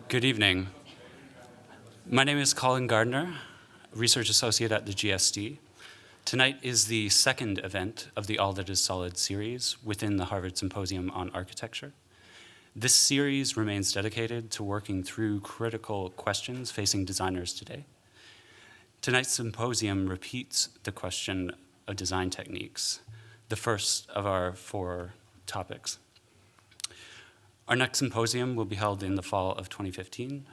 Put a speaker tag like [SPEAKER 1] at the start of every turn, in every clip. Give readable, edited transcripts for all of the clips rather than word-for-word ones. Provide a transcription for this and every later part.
[SPEAKER 1] Good evening. My name is Colin Gardner, Research Associate at the GSD. Tonight is the second event of the All That Is Solid series within the Harvard Symposium on Architecture. This series remains dedicated to working through critical questions facing designers today. Tonight's symposium repeats the question of design techniques, the first of our 4 topics. Our next symposium will be held in the fall of 2015.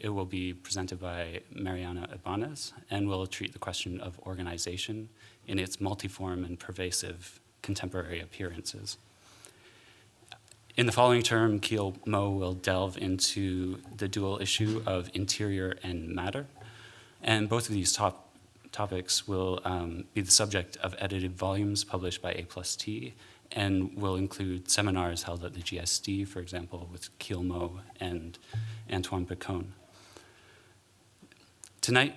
[SPEAKER 1] It will be presented by Mariana Ibanez and will treat the question of organization in its multiform and pervasive contemporary appearances. In the following term, Kiel Mo will delve into the dual issue of interior and matter, and both of these topics will be the subject of edited volumes published by A+T and will include seminars held at the GSD, for example, with Kiel Mo and Antoine Picon. Tonight,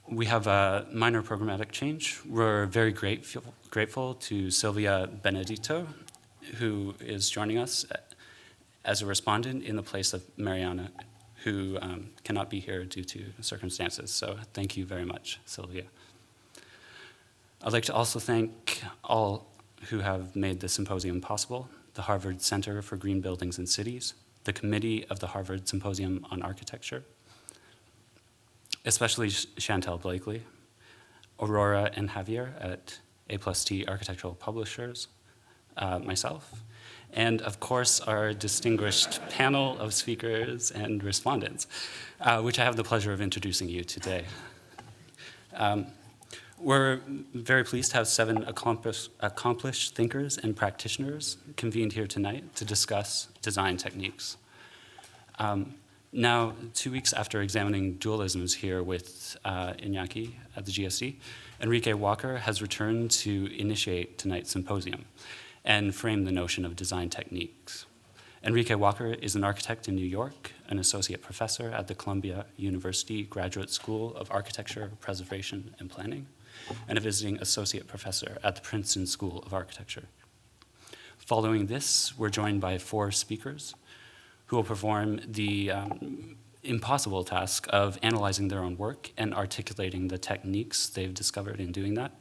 [SPEAKER 1] we have a minor programmatic change. We're very grateful to Silvia Benedito, who is joining us as a respondent in the place of Mariana, who cannot be here due to circumstances. So thank you very much, Silvia. I'd like to also thank all who have made this symposium possible: the Harvard Center for Green Buildings and Cities, the committee of the Harvard Symposium on Architecture, especially Chantel Blakely, Aurora and Javier at A+T Architectural Publishers, myself, and of course our distinguished panel of speakers and respondents, which I have the pleasure of introducing you today. We're very pleased to have 7 accomplished thinkers and practitioners convened here tonight to discuss design techniques. Now, 2 weeks after examining dualisms here with Iñaki at the GSD, Enrique Walker has returned to initiate tonight's symposium and frame the notion of design techniques. Enrique Walker is an architect in New York, an associate professor at the Columbia University Graduate School of Architecture, Preservation, and Planning, and a visiting associate professor at the Princeton School of Architecture. Following this, we're joined by 4 speakers who will perform the impossible task of analyzing their own work and articulating the techniques they've discovered in doing that.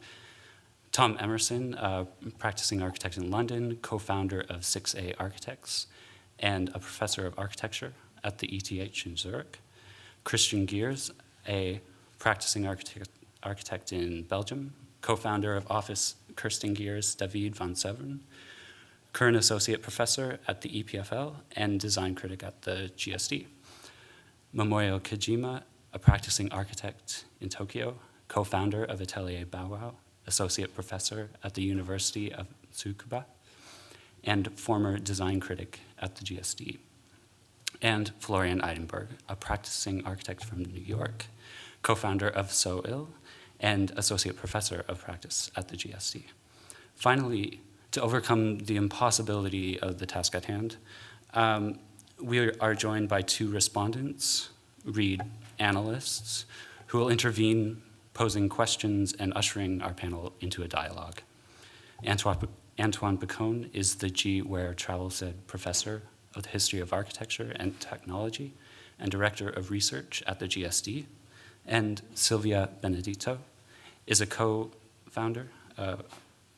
[SPEAKER 1] Tom Emerson, a practicing architect in London, co-founder of 6A Architects, and a professor of architecture at the ETH in Zurich. Kersten Geers, a practicing architect in Belgium, co-founder of Office Kersten Geers, David van Severen, current associate professor at the EPFL and design critic at the GSD. Momoyo Kaijima, a practicing architect in Tokyo, co-founder of Atelier Bow-Wow, associate professor at the University of Tsukuba, and former design critic at the GSD. And Florian Idenburg, a practicing architect from New York, co-founder of So and associate professor of practice at the GSD. Finally, to overcome the impossibility of the task at hand, we are joined by 2 respondents, read analysts, who will intervene, posing questions and ushering our panel into a dialogue. Antoine Picon is the Ware Travelstead Professor of the History of Architecture and Technology and Director of Research at the GSD, and Silvia Benedito is a co-founder,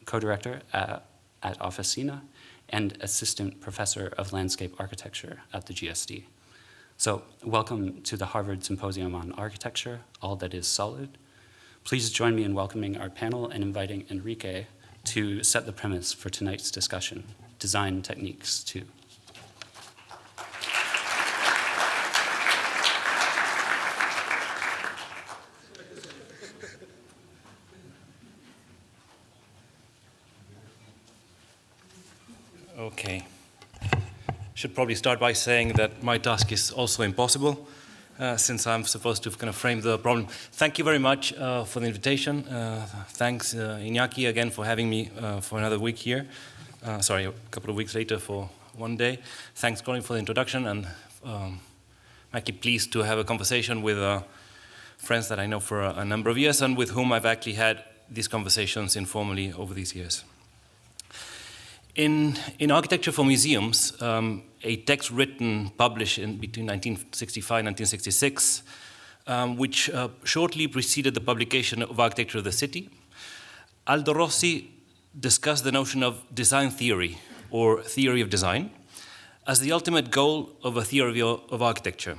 [SPEAKER 1] co-director at Officina and Assistant Professor of Landscape Architecture at the GSD. So welcome to the Harvard Symposium on Architecture, All That Is Solid. Please join me in welcoming our panel and inviting Enrique to set the premise for tonight's discussion, Design Techniques 2.
[SPEAKER 2] Okay. Should probably start by saying that my task is also impossible, since I'm supposed to kind of frame the problem. Thank you very much for the invitation. Thanks, Iñaki, again for having me for another week here. Sorry, a couple of weeks later for one day. Thanks, Colin, for the introduction, and I'm actually pleased to have a conversation with friends that I know for a number of years and with whom I've actually had these conversations informally over these years. In Architecture for Museums, a text written, published between 1965 and 1966, which shortly preceded the publication of Architecture of the City, Aldo Rossi discussed the notion of design theory, or theory of design, as the ultimate goal of a theory of architecture,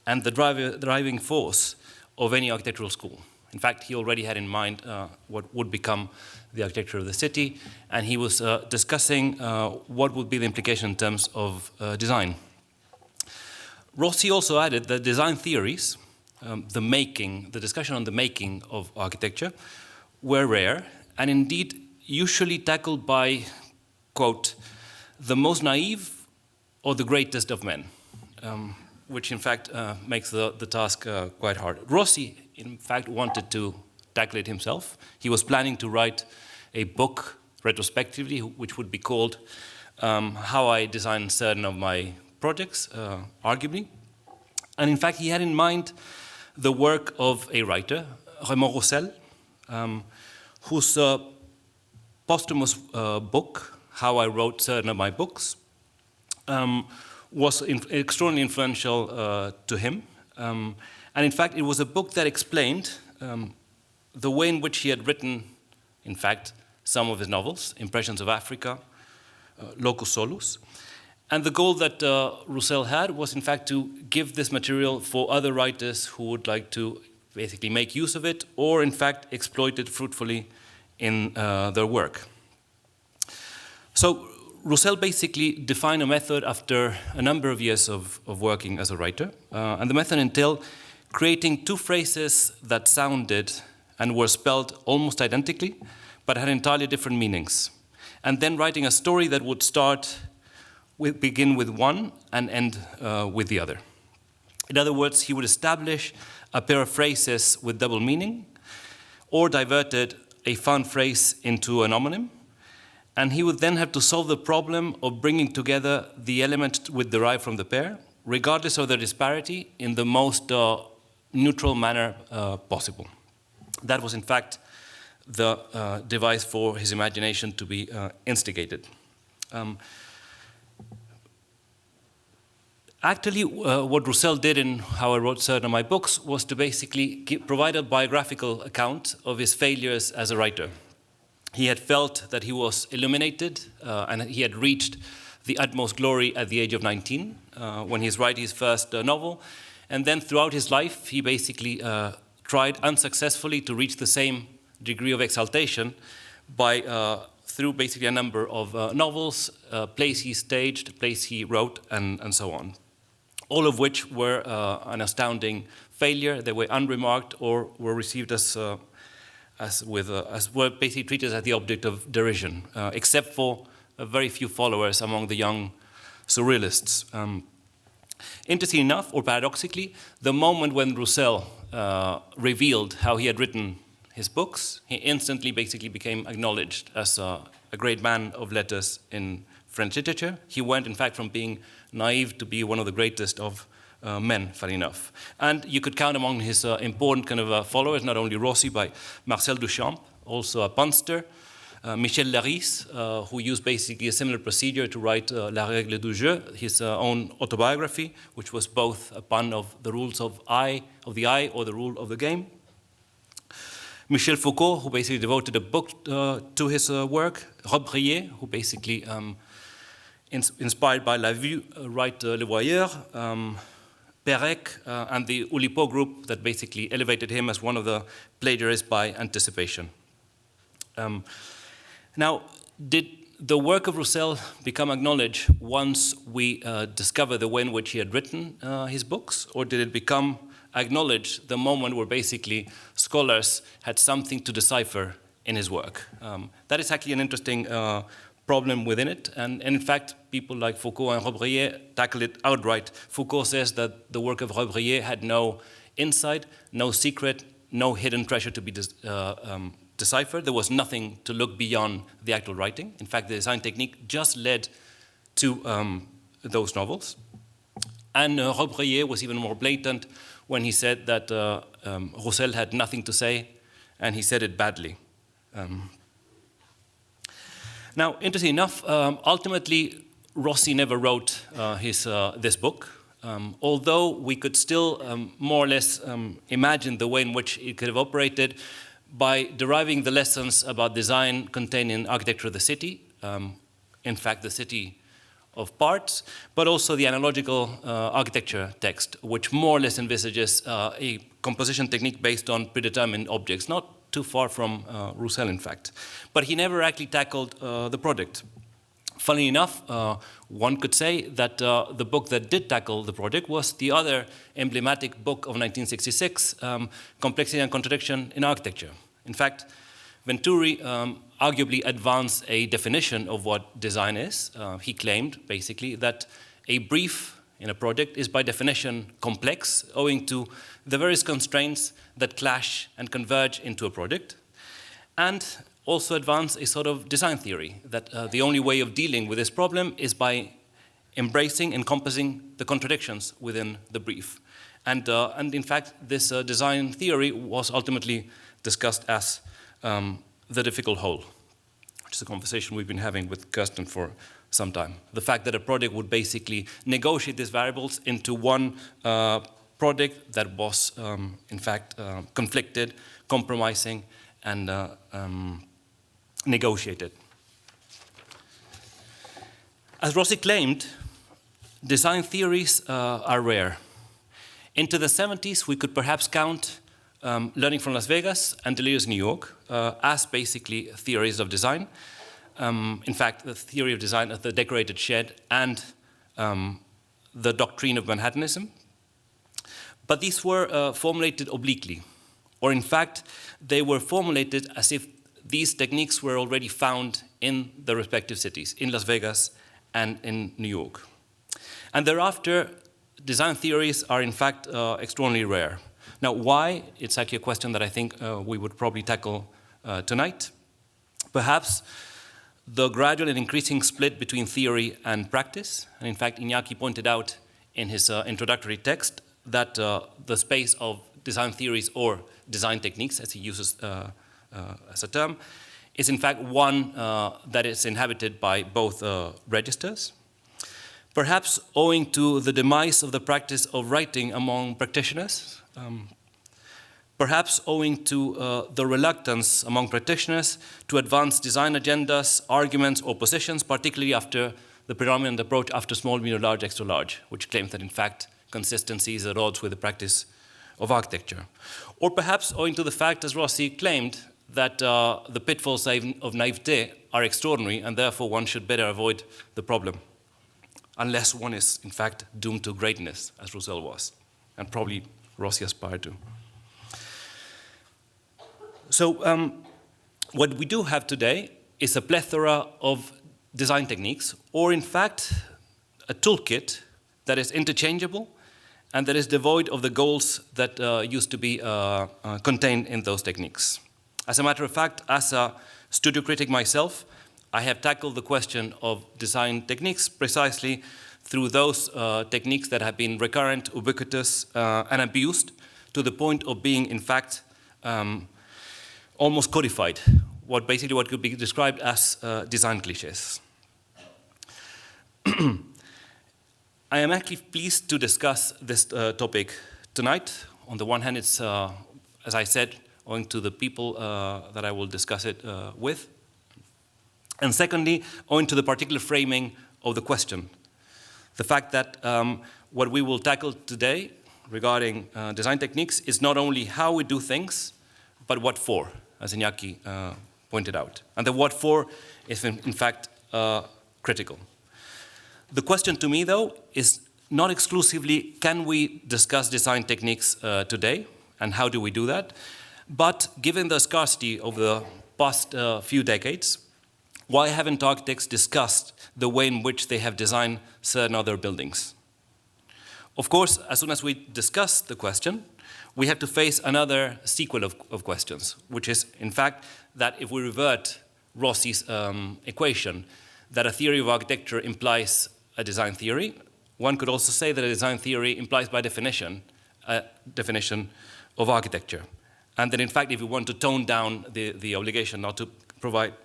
[SPEAKER 2] and the driving force of any architectural school. In fact, he already had in mind what would become the architecture of the city, and he was discussing what would be the implication in terms of design. Rossi also added that design theories, the discussion on the making of architecture, were rare, and indeed usually tackled by, quote, the most naive or the greatest of men, which in fact makes the task quite hard. Rossi, in fact, wanted to tackle it himself. He was planning to write a book retrospectively, which would be called How I Designed Certain of My Projects, arguably. And in fact, he had in mind the work of a writer, Raymond Roussel, whose posthumous book, How I Wrote Certain of My Books, was extraordinarily influential to him. And in fact, it was a book that explained the way in which he had written, in fact, some of his novels, Impressions of Africa, Locus Solus. And the goal that Roussel had was, in fact, to give this material for other writers who would like to basically make use of it, or in fact, exploit it fruitfully in their work. So Roussel basically defined a method after a number of years of working as a writer. And the method entailed creating two phrases that sounded and were spelled almost identically, but had entirely different meanings. And then writing a story that would begin with one and end with the other. In other words, he would establish a pair of phrases with double meaning, or diverted a found phrase into an homonym, and he would then have to solve the problem of bringing together the element derived from the pair, regardless of their disparity, in the most neutral manner possible. That was, in fact, the device for his imagination to be instigated. Actually, what Roussel did in How I Wrote Certain of My Books was to basically provide a biographical account of his failures as a writer. He had felt that he was illuminated and he had reached the utmost glory at the age of 19 when he's writing his first novel. And then throughout his life, he basically tried unsuccessfully to reach the same degree of exaltation through basically a number of novels, plays he staged, plays he wrote, and so on. All of which were an astounding failure. They were unremarked or were received as were basically treated as the object of derision, except for a very few followers among the young surrealists. Interesting enough, or paradoxically, the moment when Roussel revealed how he had written his books, he instantly basically became acknowledged as a great man of letters in French literature. He went, in fact, from being naive to be one of the greatest of men, funny enough. And you could count among his important kind of followers, not only Rossi, but Marcel Duchamp, also a punster, Michel Laris, who used basically a similar procedure to write La Règle du Jeu, his own autobiography, which was both a pun of the rules of the eye or the rule of the game. Michel Foucault, who basically devoted a book to his work. Rob Brier, who basically, inspired by La Vue, wrote Le Voyeur. Perec and the Oulipo group that basically elevated him as one of the plagiarists by anticipation. Now, did the work of Roussel become acknowledged once we discover the way in which he had written his books, or did it become acknowledged the moment where basically scholars had something to decipher in his work? That is actually an interesting problem within it, and in fact, people like Foucault and Robrier tackle it outright. Foucault says that the work of Robrier had no insight, no secret, no hidden treasure to be deciphered. There was nothing to look beyond the actual writing. In fact, the design technique just led to those novels. And Robrier was even more blatant when he said that Roussel had nothing to say, and he said it badly. Now, interesting enough, ultimately, Rossi never wrote this book, although we could still more or less imagine the way in which it could have operated by deriving the lessons about design contained in Architecture of the City, in fact, the City of Parts, but also the analogical architecture text, which more or less envisages a composition technique based on predetermined objects, not too far from Roussel, in fact. But he never actually tackled the project. Funnily enough, one could say that the book that did tackle the project was the other emblematic book of 1966, Complexity and Contradiction in Architecture. In fact, Venturi arguably advanced a definition of what design is. He claimed, basically, that a brief in a project is by definition complex, owing to the various constraints that clash and converge into a project, and also advanced a sort of design theory, that the only way of dealing with this problem is by embracing, encompassing the contradictions within the brief. And in fact, this design theory was ultimately discussed as the difficult whole, which is a conversation we've been having with Kersten for some time. The fact that a project would basically negotiate these variables into one project that was, in fact, conflicted, compromising, and negotiated. As Rossi claimed, design theories are rare. Into the 70s, we could perhaps count Learning from Las Vegas and Delirious New York as basically theories of design. In fact, the theory of design of the decorated shed and the doctrine of Manhattanism. But these were formulated obliquely, or in fact, they were formulated as if these techniques were already found in the respective cities, in Las Vegas and in New York. And thereafter, design theories are in fact extraordinarily rare. Now, why? It's actually a question that I think we would probably tackle tonight. Perhaps the gradual and increasing split between theory and practice. And in fact, Iñaki pointed out in his introductory text that the space of design theories or design techniques, as he uses as a term, is in fact one that is inhabited by both registers. Perhaps owing to the demise of the practice of writing among practitioners, perhaps owing to the reluctance among practitioners to advance design agendas, arguments, or positions, particularly after the predominant approach after small, medium, large, extra large, which claims that in fact consistency is at odds with the practice of architecture. Or perhaps owing to the fact, as Rossi claimed, that the pitfalls of naivete are extraordinary and therefore one should better avoid the problem, unless one is in fact doomed to greatness, as Roussel was, and probably Rossi aspired to. So what we do have today is a plethora of design techniques, or in fact, a toolkit that is interchangeable and that is devoid of the goals that used to be contained in those techniques. As a matter of fact, as a studio critic myself, I have tackled the question of design techniques precisely through those techniques that have been recurrent, ubiquitous, and abused to the point of being, in fact, almost codified, what could be described as design cliches. I am actually pleased to discuss this topic tonight. On the one hand, it's, as I said, owing to the people that I will discuss it with. And secondly, owing to the particular framing of the question. The fact that what we will tackle today regarding design techniques is not only how we do things, but what for, as Iñaki pointed out. And the what for is in fact critical. The question to me, though, is not exclusively can we discuss design techniques today, and how do we do that, but given the scarcity of the past few decades, why haven't architects discussed the way in which they have designed certain other buildings? Of course, as soon as we discuss the question, we have to face another sequel of questions, which is, in fact, that if we revert Rossi's equation, that a theory of architecture implies a design theory, one could also say that a design theory implies by definition a definition of architecture. And that, in fact, if we want to tone down the obligation not to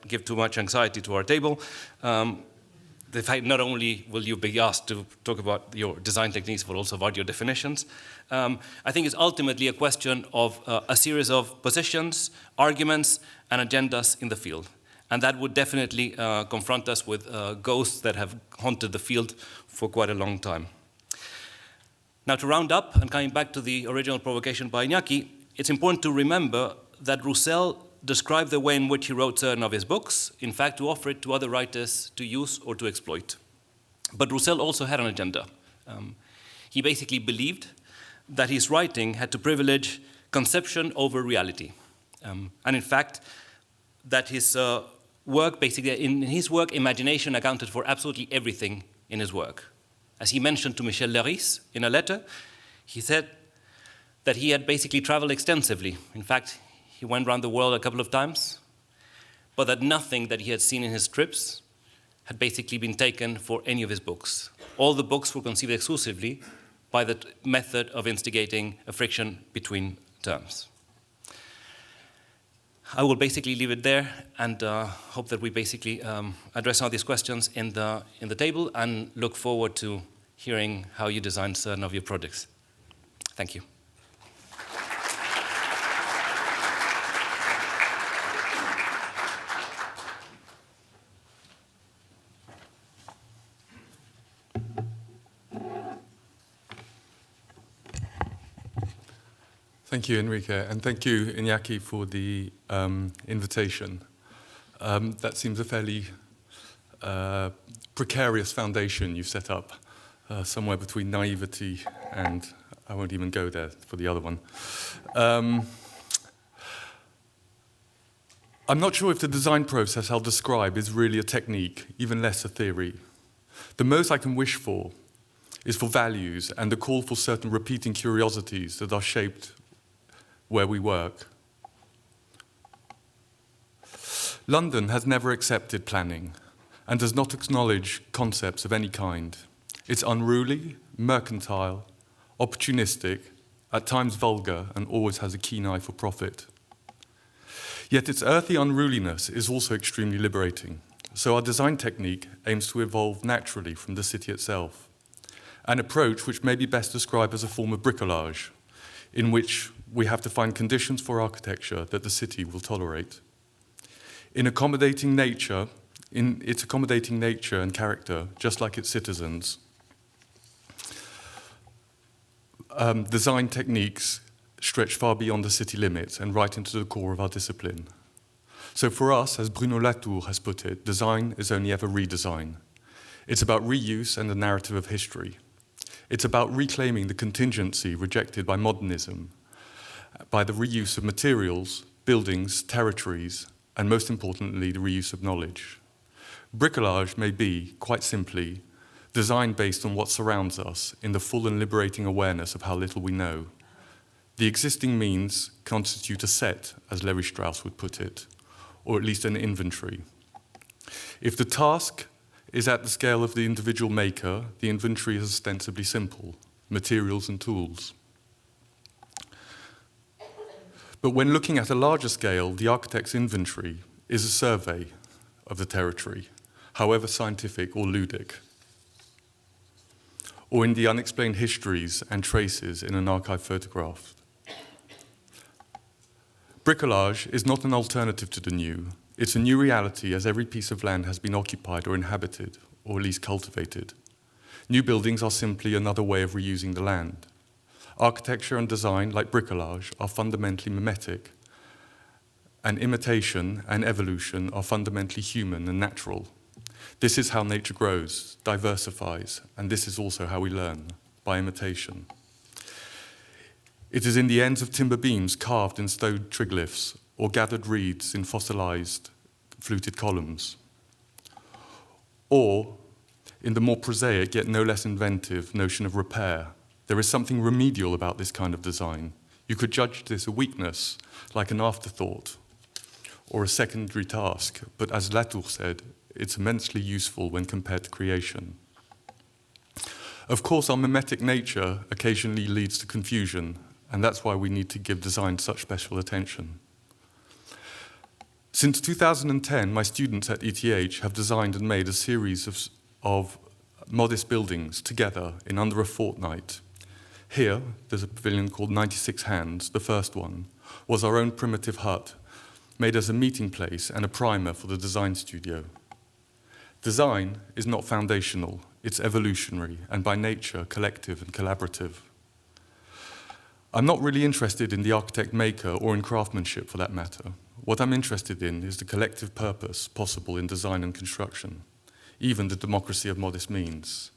[SPEAKER 2] give too much anxiety to our table. The fact not only will you be asked to talk about your design techniques, but also about your definitions. I think it's ultimately a question of a series of positions, arguments, and agendas in the field. And that would definitely confront us with ghosts that have haunted the field for quite a long time. Now, to round up, and coming back to the original provocation by Iñaki, it's important to remember that Roussel described the way in which he wrote certain of his books, in fact, to offer it to other writers to use or to exploit. But Roussel also had an agenda. He basically believed that his writing had to privilege conception over reality. And in fact, that his work, basically, in his work, imagination accounted for absolutely everything in his work. As he mentioned to Michel Léris in a letter, he said that he had basically traveled extensively. In fact, he went around the world a couple of times, but that nothing that he had seen in his trips had basically been taken for any of his books. All the books were conceived exclusively by the method of instigating a friction between terms. I will basically leave it there and hope that we basically address some of these questions in the table and look forward to hearing how you design certain of your projects. Thank you.
[SPEAKER 3] Thank you, Enrique, and thank you, Iñaki, for the invitation. That seems a fairly precarious foundation you've set up, somewhere between naivety and, I won't even go there for the other one. I'm not sure if the design process I'll describe is really a technique, even less a theory. The most I can wish for is for values and the call for certain repeating curiosities that are shaped where we work. London has never accepted planning and does not acknowledge concepts of any kind. It's unruly, mercantile, opportunistic, at times vulgar, and always has a keen eye for profit. Yet its earthy unruliness is also extremely liberating. So our design technique aims to evolve naturally from the city itself, an approach which may be best described as a form of bricolage, in which we have to find conditions for architecture that the city will tolerate. In its accommodating nature and character, just like its citizens, design techniques stretch far beyond the city limits and right into the core of our discipline. So for us, as Bruno Latour has put it, design is only ever redesign. It's about reuse and the narrative of history. It's about reclaiming the contingency rejected by modernism, by the reuse of materials, buildings, territories, and most importantly, the reuse of knowledge. Bricolage may be, quite simply, design based on what surrounds us in the full and liberating awareness of how little we know. The existing means constitute a set, as Lévi-Strauss would put it, or at least an inventory. If the task is at the scale of the individual maker, the inventory is ostensibly simple, materials and tools. But when looking at a larger scale, the architect's inventory is a survey of the territory, however scientific or ludic, or in the unexplained histories and traces in an archive photograph. Bricolage is not an alternative to the new. It's a new reality as every piece of land has been occupied or inhabited, or at least cultivated. New buildings are simply another way of reusing the land. Architecture and design, like bricolage, are fundamentally mimetic, and imitation and evolution are fundamentally human and natural. This is how nature grows, diversifies, and this is also how we learn, by imitation. It is in the ends of timber beams carved in stone triglyphs, or gathered reeds in fossilized, fluted columns. Or in the more prosaic, yet no less inventive, notion of repair. There is something remedial about this kind of design. You could judge this a weakness, like an afterthought, or a secondary task, but as Latour said, it's immensely useful when compared to creation. Of course, our mimetic nature occasionally leads to confusion, and that's why we need to give design such special attention. Since 2010, my students at ETH have designed and made a series of modest buildings together in under a fortnight. Here, there's a pavilion called 96 Hands, the first one, was our own primitive hut, made as a meeting place and a primer for the design studio. Design is not foundational, it's evolutionary, and by nature, collective and collaborative. I'm not really interested in the architect-maker or in craftsmanship for that matter. What I'm interested in is the collective purpose possible in design and construction, even the democracy of modest means.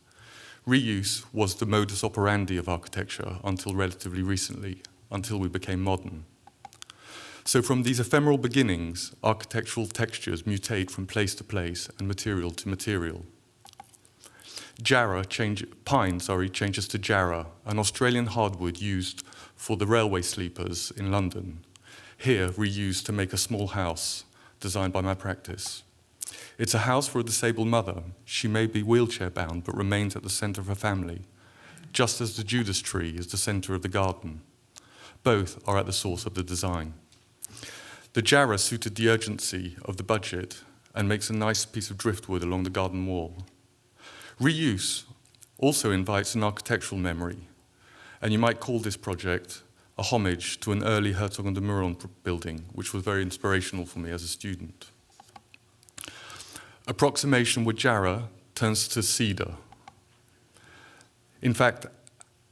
[SPEAKER 3] Reuse was the modus operandi of architecture until relatively recently, until we became modern. So from these ephemeral beginnings, architectural textures mutate from place to place and material to material. Pine changes to jarrah, an Australian hardwood used for the railway sleepers in London. Here, reused to make a small house designed by my practice. It's a house for a disabled mother. She may be wheelchair-bound, but remains at the center of her family, just as the Judas tree is the center of the garden. Both are at the source of the design. The jarrah suited the urgency of the budget and makes a nice piece of driftwood along the garden wall. Reuse also invites an architectural memory, and you might call this project a homage to an early Herzog and de Meuron building, which was very inspirational for me as a student. Approximation with jarrah turns to cedar. In fact,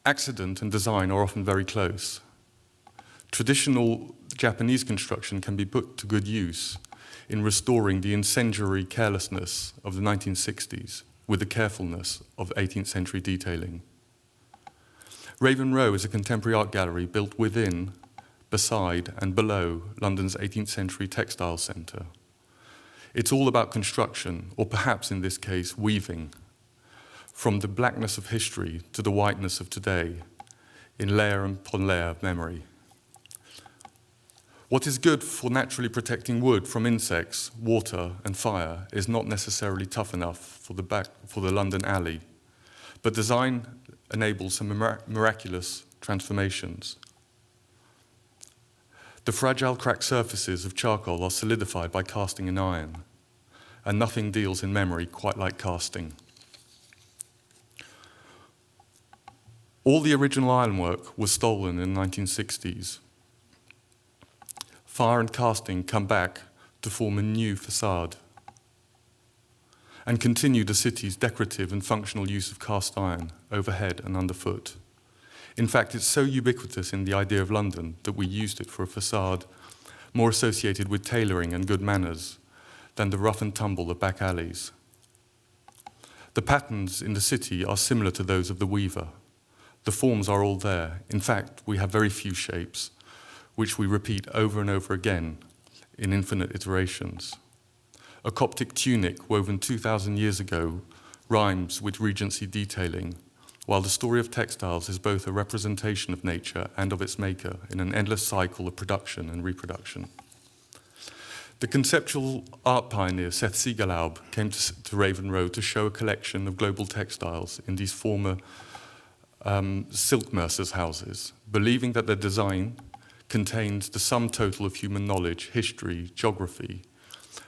[SPEAKER 3] accident and design are often very close. Traditional Japanese construction can be put to good use in restoring the incendiary carelessness of the 1960s with the carefulness of 18th century detailing. Raven Row is a contemporary art gallery built within, beside, and below London's 18th century textile centre. It's all about construction, or perhaps in this case, weaving, from the blackness of history to the whiteness of today, in layer upon layer of memory. What is good for naturally protecting wood from insects, water, and fire is not necessarily tough enough for the London alley, but design enables some miraculous transformations. The fragile cracked surfaces of charcoal are solidified by casting in iron, and nothing deals in memory quite like casting. All the original ironwork was stolen in the 1960s. Fire and casting come back to form a new facade and continue the city's decorative and functional use of cast iron overhead and underfoot. In fact, it's so ubiquitous in the idea of London that we used it for a facade more associated with tailoring and good manners than the rough and tumble of back alleys. The patterns in the city are similar to those of the weaver. The forms are all there. In fact, we have very few shapes, which we repeat over and over again in infinite iterations. A Coptic tunic woven 2,000 years ago rhymes with Regency detailing, while the story of textiles is both a representation of nature and of its maker in an endless cycle of production and reproduction. The conceptual art pioneer Seth Siegelaub came to Raven Row to show a collection of global textiles in these former silk mercers' houses, believing that their design contains the sum total of human knowledge, history, geography,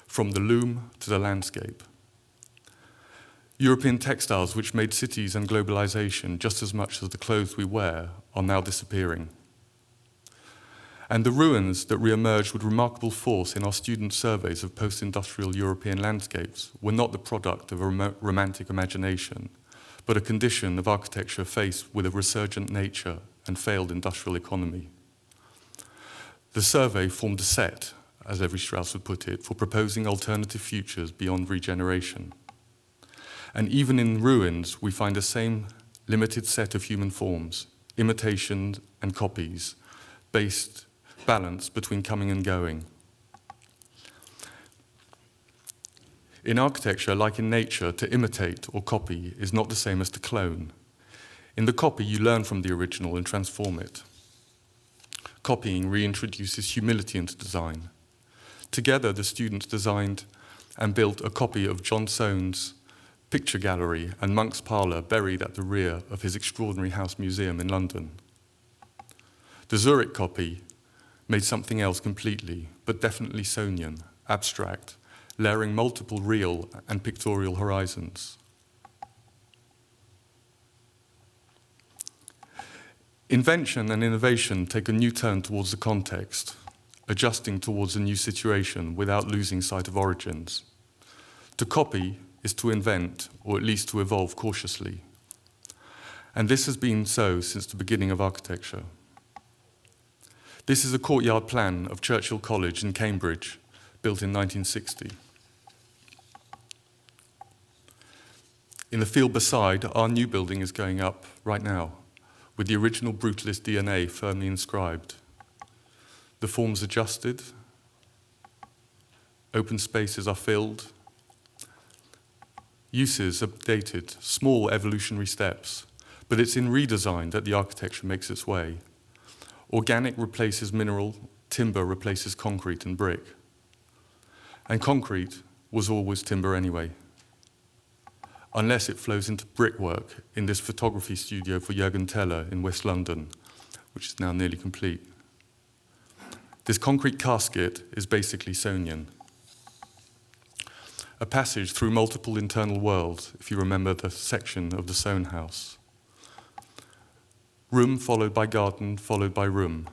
[SPEAKER 3] from the loom to the landscape. European textiles, which made cities and globalization just as much as the clothes we wear, are now disappearing. And the ruins that re-emerged with remarkable force in our student surveys of post-industrial European landscapes were not the product of a romantic imagination, but a condition of architecture faced with a resurgent nature and failed industrial economy. The survey formed a set, as Lévi-Strauss would put it, for proposing alternative futures beyond regeneration. And even in ruins, we find the same limited set of human forms, imitations and copies, balanced between coming and going. In architecture, like in nature, to imitate or copy is not the same as to clone. In the copy, you learn from the original and transform it. Copying reintroduces humility into design. Together, the students designed and built a copy of John Soane's picture gallery and Monk's parlour buried at the rear of his extraordinary house museum in London. The Zurich copy made something else completely, but definitely Soanian, abstract, layering multiple real and pictorial horizons. Invention and innovation take a new turn towards the context, adjusting towards a new situation without losing sight of origins. To copy is to invent, or at least to evolve cautiously. And this has been so since the beginning of architecture. This is a courtyard plan of Churchill College in Cambridge, built in 1960. In the field beside, our new building is going up right now, with the original brutalist DNA firmly inscribed. The forms adjusted, open spaces are filled, uses updated, small evolutionary steps, but it's in redesign that the architecture makes its way. Organic replaces mineral, timber replaces concrete and brick. And concrete was always timber anyway, unless it flows into brickwork in this photography studio for Jürgen Teller in West London, which is now nearly complete. This concrete casket is basically Sonian. A passage through multiple internal worlds, if you remember the section of the Sohn house. Room followed by garden, followed by room.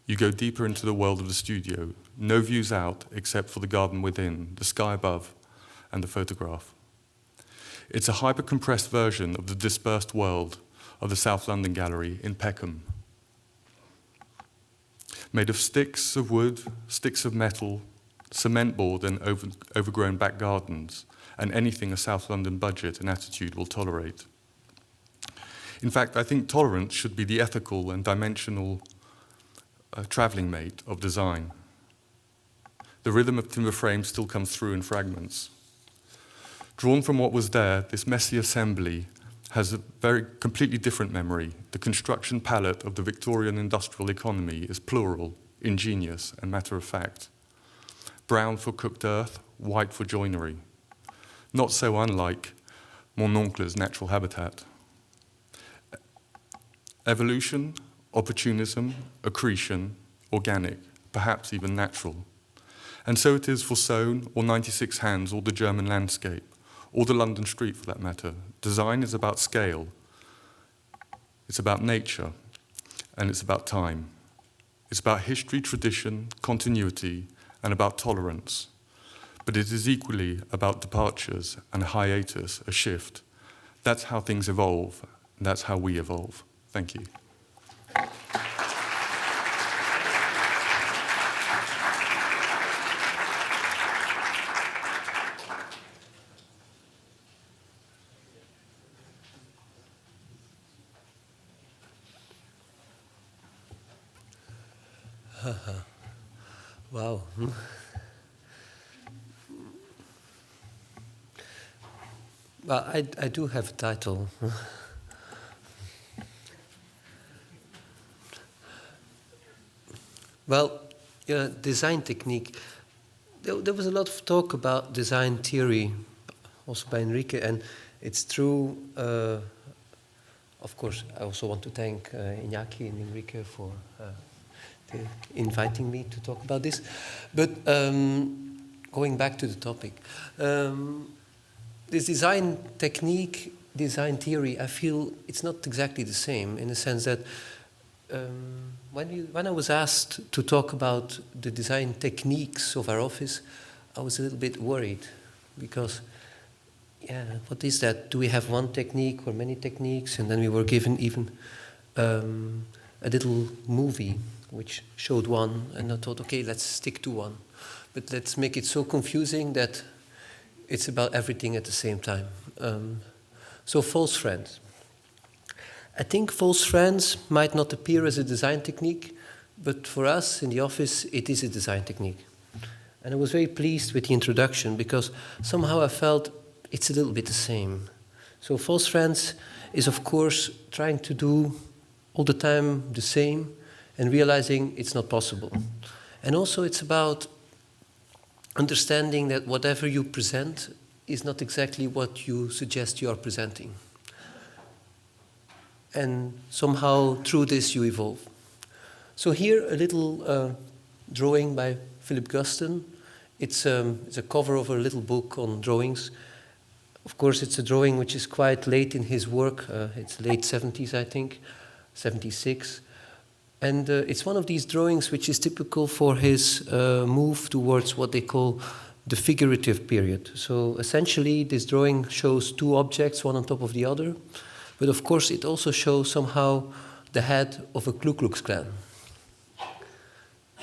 [SPEAKER 3] You go deeper into the world of the studio, no views out except for the garden within, the sky above, and the photograph. It's a hyper-compressed version of the dispersed world of the South London Gallery in Peckham. Made of sticks of wood, sticks of metal, cement board and overgrown back gardens, and anything a South London budget and attitude will tolerate. In fact, I think tolerance should be the ethical and dimensional travelling mate of design. The rhythm of timber frames still comes through in fragments. Drawn from what was there, this messy assembly has a very completely different memory. The construction palette of the Victorian industrial economy is plural, ingenious, and matter-of-fact. Brown for cooked earth, white for joinery. Not so unlike Mon Oncle's natural habitat. Evolution, opportunism, accretion, organic, perhaps even natural. And so it is for Sohn, or 96 Hands, or the German landscape, or the London street for that matter. Design is about scale, it's about nature, and it's about time. It's about history, tradition, continuity, and about tolerance. But it is equally about departures and a hiatus, a shift. That's how things evolve, and that's how we evolve. Thank you.
[SPEAKER 4] Wow. Well, I do have a title. Well, design technique. There was a lot of talk about design theory, also by Enrique, and it's true. Of course, I also want to thank Iñaki and Enrique for inviting me to talk about this. But going back to the topic, this design technique, design theory, I feel it's not exactly the same in the sense that when I was asked to talk about the design techniques of our office, I was a little bit worried because, yeah, what is that? Do we have one technique or many techniques? And then we were given even a little movie which showed one, and I thought, okay, let's stick to one. But let's make it so confusing that it's about everything at the same time. So false friends. I think false friends might not appear as a design technique, but for us in the office, it is a design technique. And I was very pleased with the introduction because somehow I felt it's a little bit the same. So false friends is, of course, trying to do all the time the same and realizing it's not possible. And also it's about understanding that whatever you present is not exactly what you suggest you are presenting. And somehow through this you evolve. So here a little drawing by Philip Guston It's a cover of a little book on drawings. Of course, it's a drawing which is quite late in his work. It's late 70s, I think, 76. And it's one of these drawings which is typical for his move towards what they call the figurative period. So essentially, this drawing shows two objects, one on top of the other. But of course, it also shows somehow the head of a Ku Klux Klan.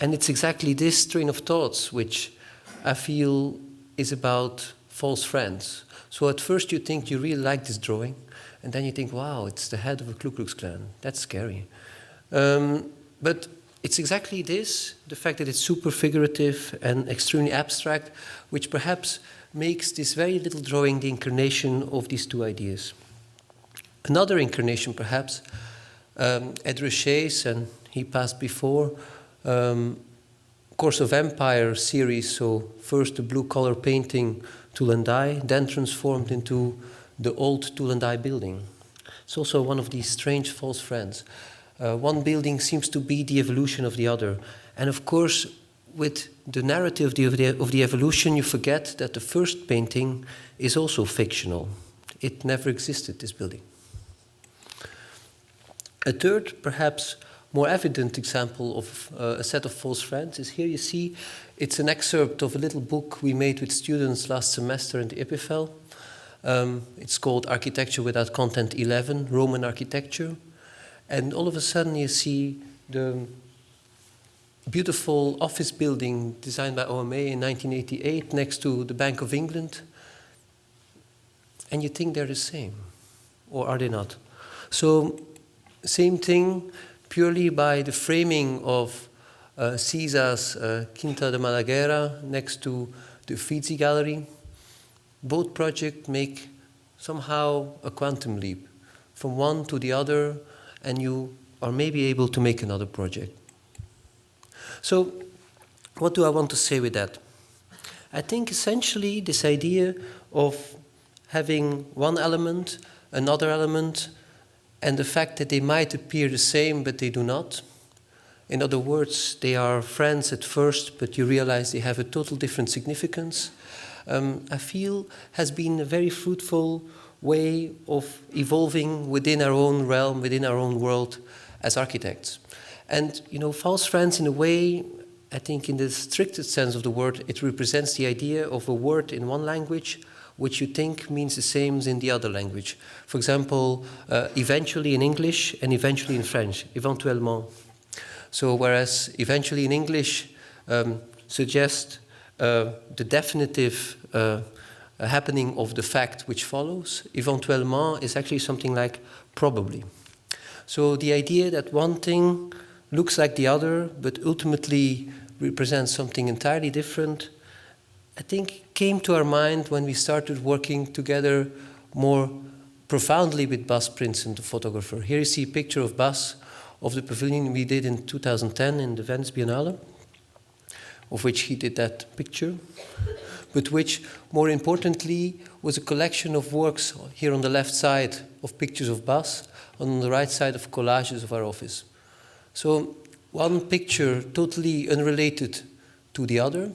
[SPEAKER 4] And it's exactly this train of thoughts which I feel is about false friends. So at first you think you really like this drawing, and then you think, wow, it's the head of a Ku Klux Klan. That's scary. But it's exactly this, the fact that it's super figurative and extremely abstract, which perhaps makes this very little drawing the incarnation of these two ideas. Another incarnation, perhaps, Ed Ruscha's, and he passed before, Course of Empire series, so first the blue-collar painting Tool and Die, then transformed into the old Tool and Die building. It's also one of these strange false friends. One building seems to be the evolution of the other. And of course, with the narrative of the evolution, you forget that the first painting is also fictional. It never existed, this building. A third, perhaps more evident example of a set of false friends is here you see, it's an excerpt of a little book we made with students last semester in the EPFL. It's called Architecture Without Content 11, Roman Architecture. And all of a sudden you see the beautiful office building designed by OMA in 1988 next to the Bank of England. And you think they're the same, or are they not? So, same thing, purely by the framing of Caesar's Quinta de Malaguera next to the Uffizi Gallery. Both projects make somehow a quantum leap from one to the other, and you are maybe able to make another project. So, what do I want to say with that? I think essentially this idea of having one element, another element, and the fact that they might appear the same, but they do not. In other words, they are friends at first, but you realize they have a total different significance. I feel has been a very fruitful way of evolving within our own realm, within our own world as architects. And, you know, false friends in a way, I think in the strictest sense of the word, it represents the idea of a word in one language which you think means the same as in the other language. For example, eventually in English and eventually in French, éventuellement. So whereas eventually in English suggests the definitive happening of the fact which follows, éventuellement is actually something like probably. So the idea that one thing looks like the other, but ultimately represents something entirely different, I think came to our mind when we started working together more profoundly with Bas Prinsen, the photographer. Here you see a picture of Bas of the pavilion we did in 2010 in the Venice Biennale, of which he did that picture, but which, more importantly, was a collection of works here on the left side of pictures of Bas, on the right side of collages of our office. So one picture totally unrelated to the other,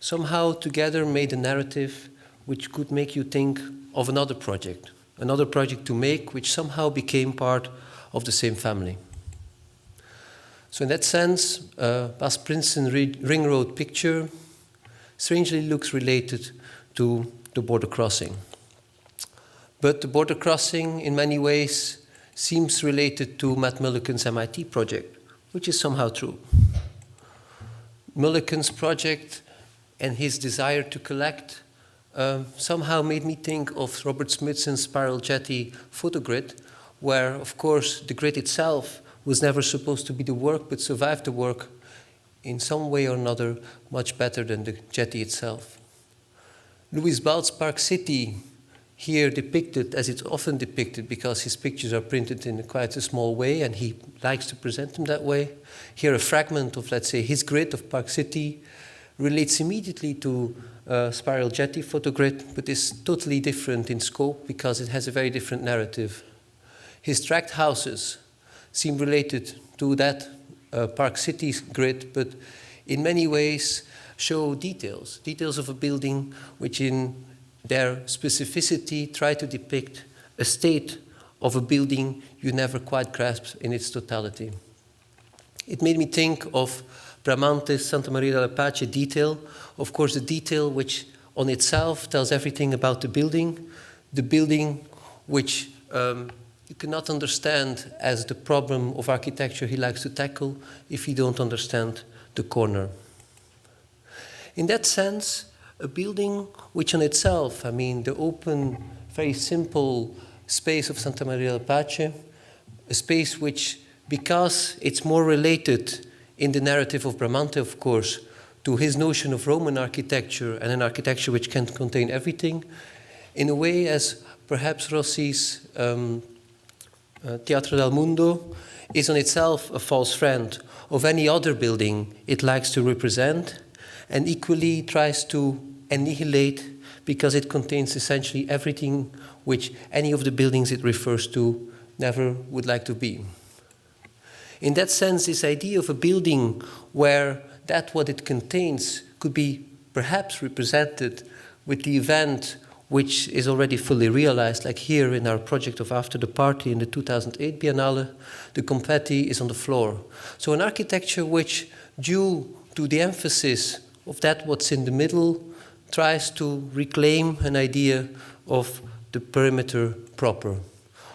[SPEAKER 4] somehow together made a narrative which could make you think of another project to make, which somehow became part of the same family. So in that sense, Bas Prinsen ring road picture strangely looks related to the border crossing. But the border crossing, in many ways, seems related to Matt Mulliken's MIT project, which is somehow true. Mulliken's project and his desire to collect somehow made me think of Robert Smithson's spiral jetty photogrid, where, of course, the grid itself was never supposed to be the work, but survived the work in some way or another much better than the jetty itself. Louis Balt's Park City, here depicted as it's often depicted because his pictures are printed in quite a small way and he likes to present them that way. Here a fragment of, let's say, his grid of Park City relates immediately to spiral jetty photogrid, but is totally different in scope because it has a very different narrative. His tract houses seem related to that Park City's grid, but in many ways show details of a building which in their specificity try to depict a state of a building you never quite grasp in its totality. It made me think of Bramante's Santa Maria della Pace detail, of course the detail which on itself tells everything about the building which you cannot understand as the problem of architecture he likes to tackle if you don't understand the corner. In that sense, a building which on itself, I mean the open, very simple space of Santa Maria della Pace, a space which, because it's more related in the narrative of Bramante, of course, to his notion of Roman architecture and an architecture which can contain everything, in a way as perhaps Rossi's Teatro del Mundo is on itself a false friend of any other building it likes to represent, and equally tries to annihilate because it contains essentially everything which any of the buildings it refers to never would like to be. In that sense, this idea of a building where that what it contains could be perhaps represented with the event which is already fully realized, like here in our project of After the Party in the 2008 Biennale, the confetti is on the floor. So an architecture which, due to the emphasis of that what's in the middle, tries to reclaim an idea of the perimeter proper.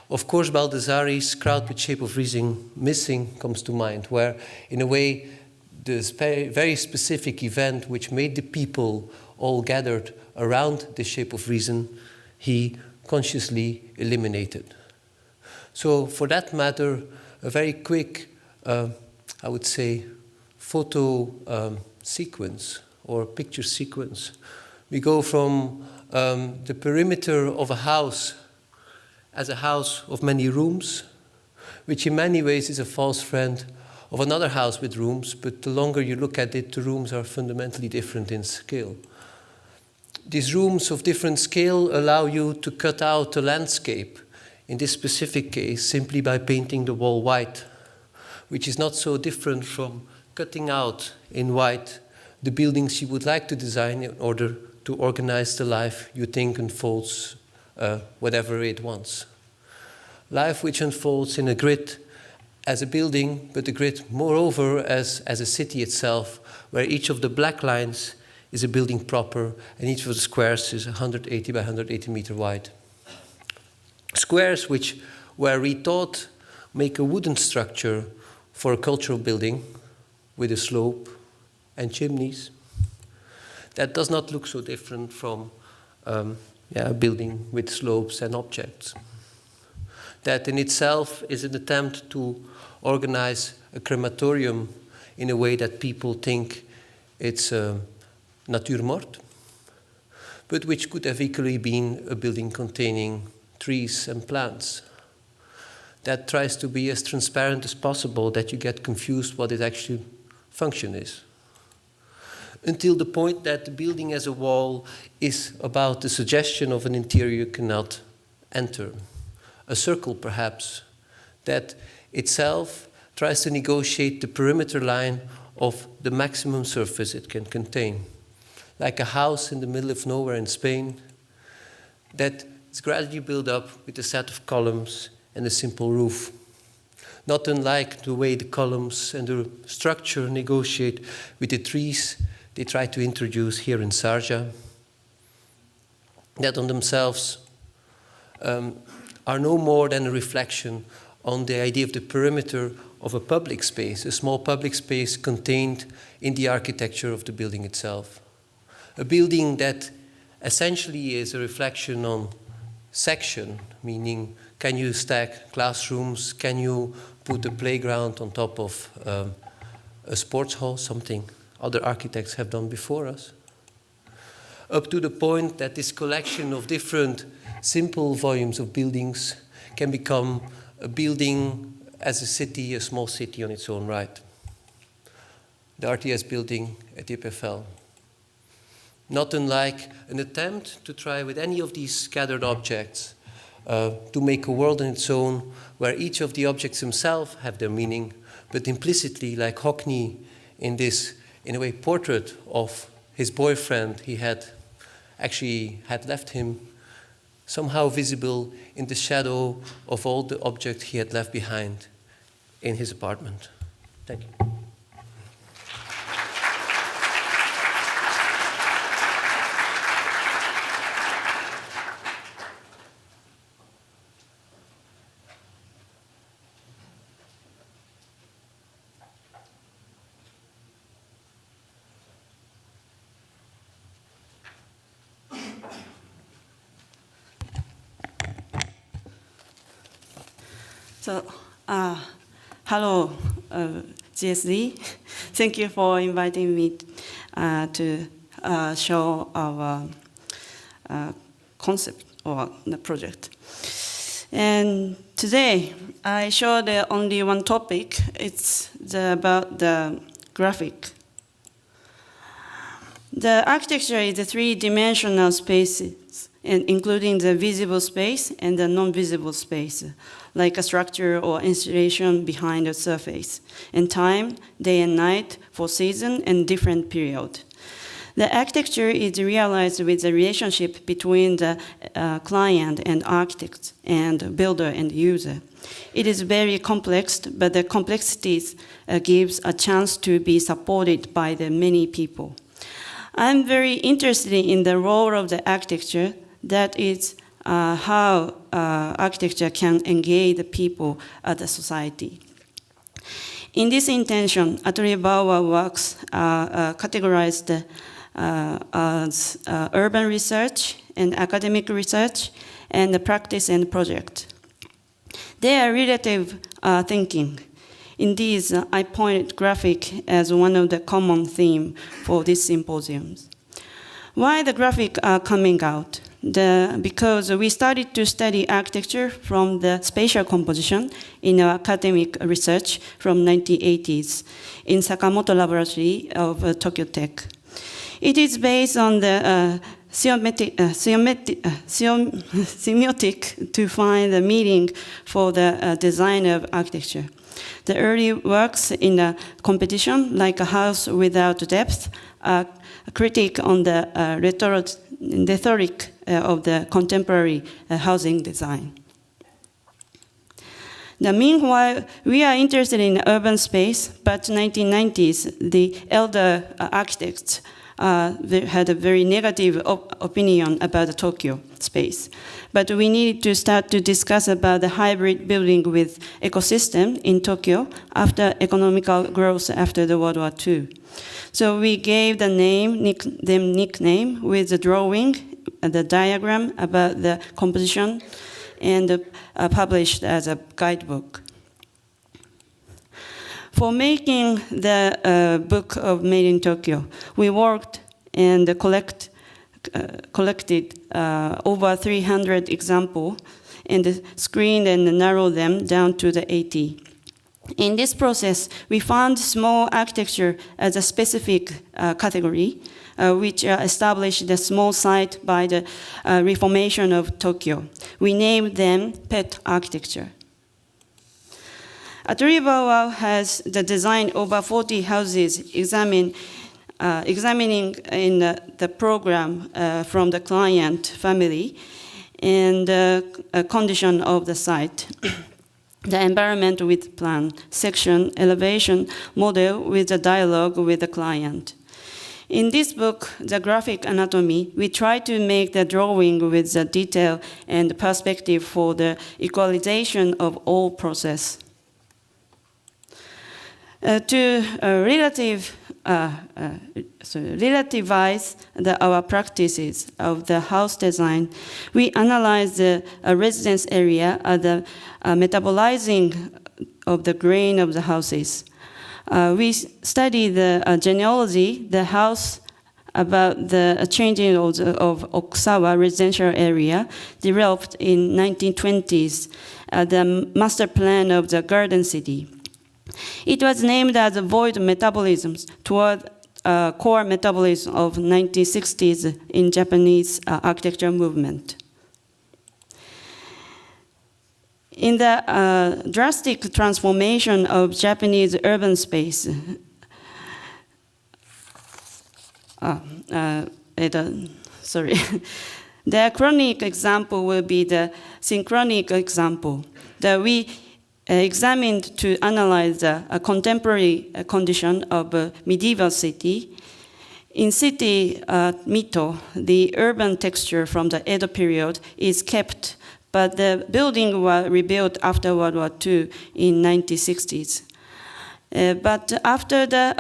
[SPEAKER 4] Of course, Baldessari's Crowd with Shape of Reason Missing comes to mind, where, in a way, this very specific event which made the people all gathered around the shape of reason, he consciously eliminated. So, for that matter, a very quick, I would say, photo sequence or picture sequence. We go from the perimeter of a house as a house of many rooms, which in many ways is a false friend of another house with rooms, but the longer you look at it, the rooms are fundamentally different in scale. These rooms of different scale allow you to cut out a landscape, in this specific case, simply by painting the wall white, which is not so different from cutting out in white the buildings you would like to design in order to organize the life you think unfolds whatever it wants. Life which unfolds in a grid as a building, but a grid moreover as a city itself, where each of the black lines is a building proper, and each of the squares is 180 by 180 meter wide. Squares which were rethought make a wooden structure for a cultural building with a slope and chimneys. That does not look so different from a building with slopes and objects. That in itself is an attempt to organize a crematorium in a way that people think it's Naturmort, but which could have equally been a building containing trees and plants. That tries to be as transparent as possible, that you get confused what its actual function is. Until the point that the building as a wall is about the suggestion of an interior you cannot enter. A circle, perhaps, that itself tries to negotiate the perimeter line of the maximum surface it can contain. Like a house in the middle of nowhere in Spain that is gradually built up with a set of columns and a simple roof. Not unlike the way the columns and the structure negotiate with the trees they try to introduce here in Sarja, that on themselves are no more than a reflection on the idea of the perimeter of a public space, a small public space contained in the architecture of the building itself. A building that essentially is a reflection on section, meaning can you stack classrooms, can you put a playground on top of a sports hall, something other architects have done before us, up to the point that this collection of different simple volumes of buildings can become a building as a city, a small city on its own right. The RTS building at EPFL. Not unlike an attempt to try with any of these scattered objects to make a world on its own where each of the objects themselves have their meaning, but implicitly, like Hockney in this, in a way, portrait of his boyfriend, he had actually had left him somehow visible in the shadow of all the objects he had left behind in his apartment. Thank you.
[SPEAKER 5] So, hello, GSD. Thank you for inviting me to show our concept or the project. And today, I showed only one topic. It's about the graphic. The architecture is a three-dimensional spaces, including the visible space and the non-visible space, like a structure or installation behind a surface, and time, day and night, for season and different period. The architecture is realized with the relationship between the client and architect and builder and user. It is very complex, but the complexities gives a chance to be supported by the many people. I'm very interested in the role of the architecture, that is how architecture can engage the people of the society. In this intention, Atelier Bow-Wow works categorized as urban research and academic research and the practice and project. They are relative thinking. In these, I pointed graphic as one of the common themes for these symposiums. Why the graphic are coming out? Because we started to study architecture from the spatial composition in our academic research from 1980s in Sakamoto Laboratory of Tokyo Tech. It is based on the semiotic to find the meaning for the design of architecture. The early works in the competition, like A House Without Depth, are a critique on the rhetoric of the contemporary housing design. Meanwhile, we are interested in urban space, but 1990s, the elder architects had a very negative opinion about the Tokyo space. But we needed to start to discuss about the hybrid building with ecosystem in Tokyo after economical growth after the World War II. So we gave the nickname with the drawing, the diagram about the composition, and published as a guidebook. For making the book of Made in Tokyo, we worked and collected over 300 examples and screened and narrowed them down to the 80. In this process, we found small architecture as a specific category, which established the small site by the reformation of Tokyo. We named them pet architecture. Atelier Bow-Wow has designed over 40 houses, examining in the program from the client family and condition of the site. The environment with plan, section, elevation, model with a dialogue with the client. In this book, The Graphic Anatomy, we try to make the drawing with the detail and perspective for the equalization of all process. To relativize our practices of the house design, we analyze the residence area, the metabolizing of the grain of the houses. We study the genealogy, the house about the changing of Okusawa residential area developed in 1920s, the master plan of the garden city. It was named as void metabolisms toward core metabolism of 1960s in Japanese architecture movement. In the drastic transformation of Japanese urban space, sorry. The achronic example will be the synchronic example that we examined to analyze the contemporary condition of a medieval city. In city Mito, the urban texture from the Edo period is kept, but the building was rebuilt after World War II in 1960s. But after the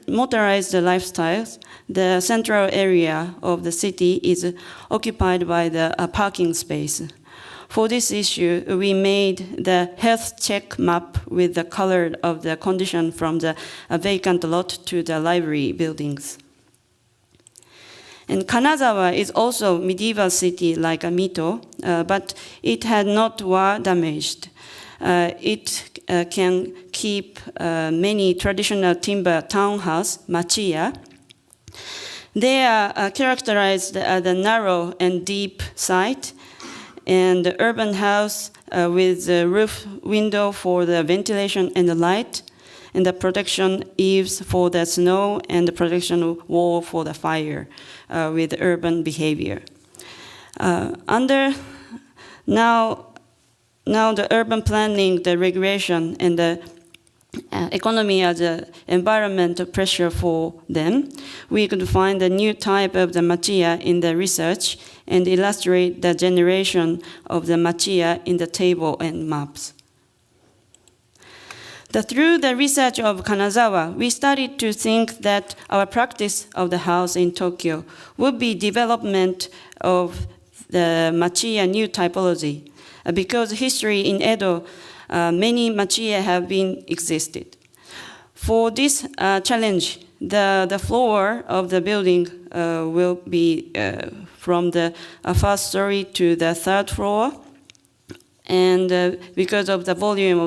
[SPEAKER 5] motorized lifestyles, the central area of the city is occupied by the parking space. For this issue, we made the health check map with the color of the condition from the vacant lot to the library buildings. And Kanazawa is also medieval city like Mito, but it had not war damaged. It can keep many traditional timber townhouse, machiya. They are characterized as a narrow and deep site, and the urban house with the roof window for the ventilation and the light, and the protection eaves for the snow, and the protection wall for the fire with urban behavior. Now the urban planning, the regulation, and the economy as an environmental pressure for them, we could find a new type of the machiya in the research and illustrate the generation of the machiya in the table and maps. Through the research of Kanazawa, we started to think that our practice of the house in Tokyo would be development of the machiya new typology. Because history in Edo, many machiya have been existed. For this challenge, the floor of the building will be from the first story to the third floor, and because of the volume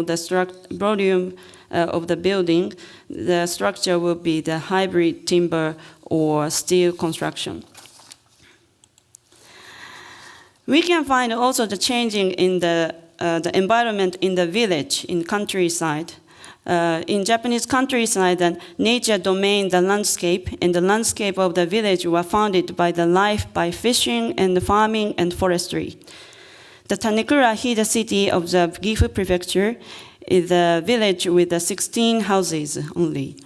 [SPEAKER 5] of the building, the structure will be the hybrid timber or steel construction. We can find also the changing in the environment in the village, in countryside. In Japanese countryside, the nature domain, the landscape, and the landscape of the village were founded by the life by fishing and farming and forestry. The Tanekura-Hida city of the Gifu prefecture is a village with 16 houses only.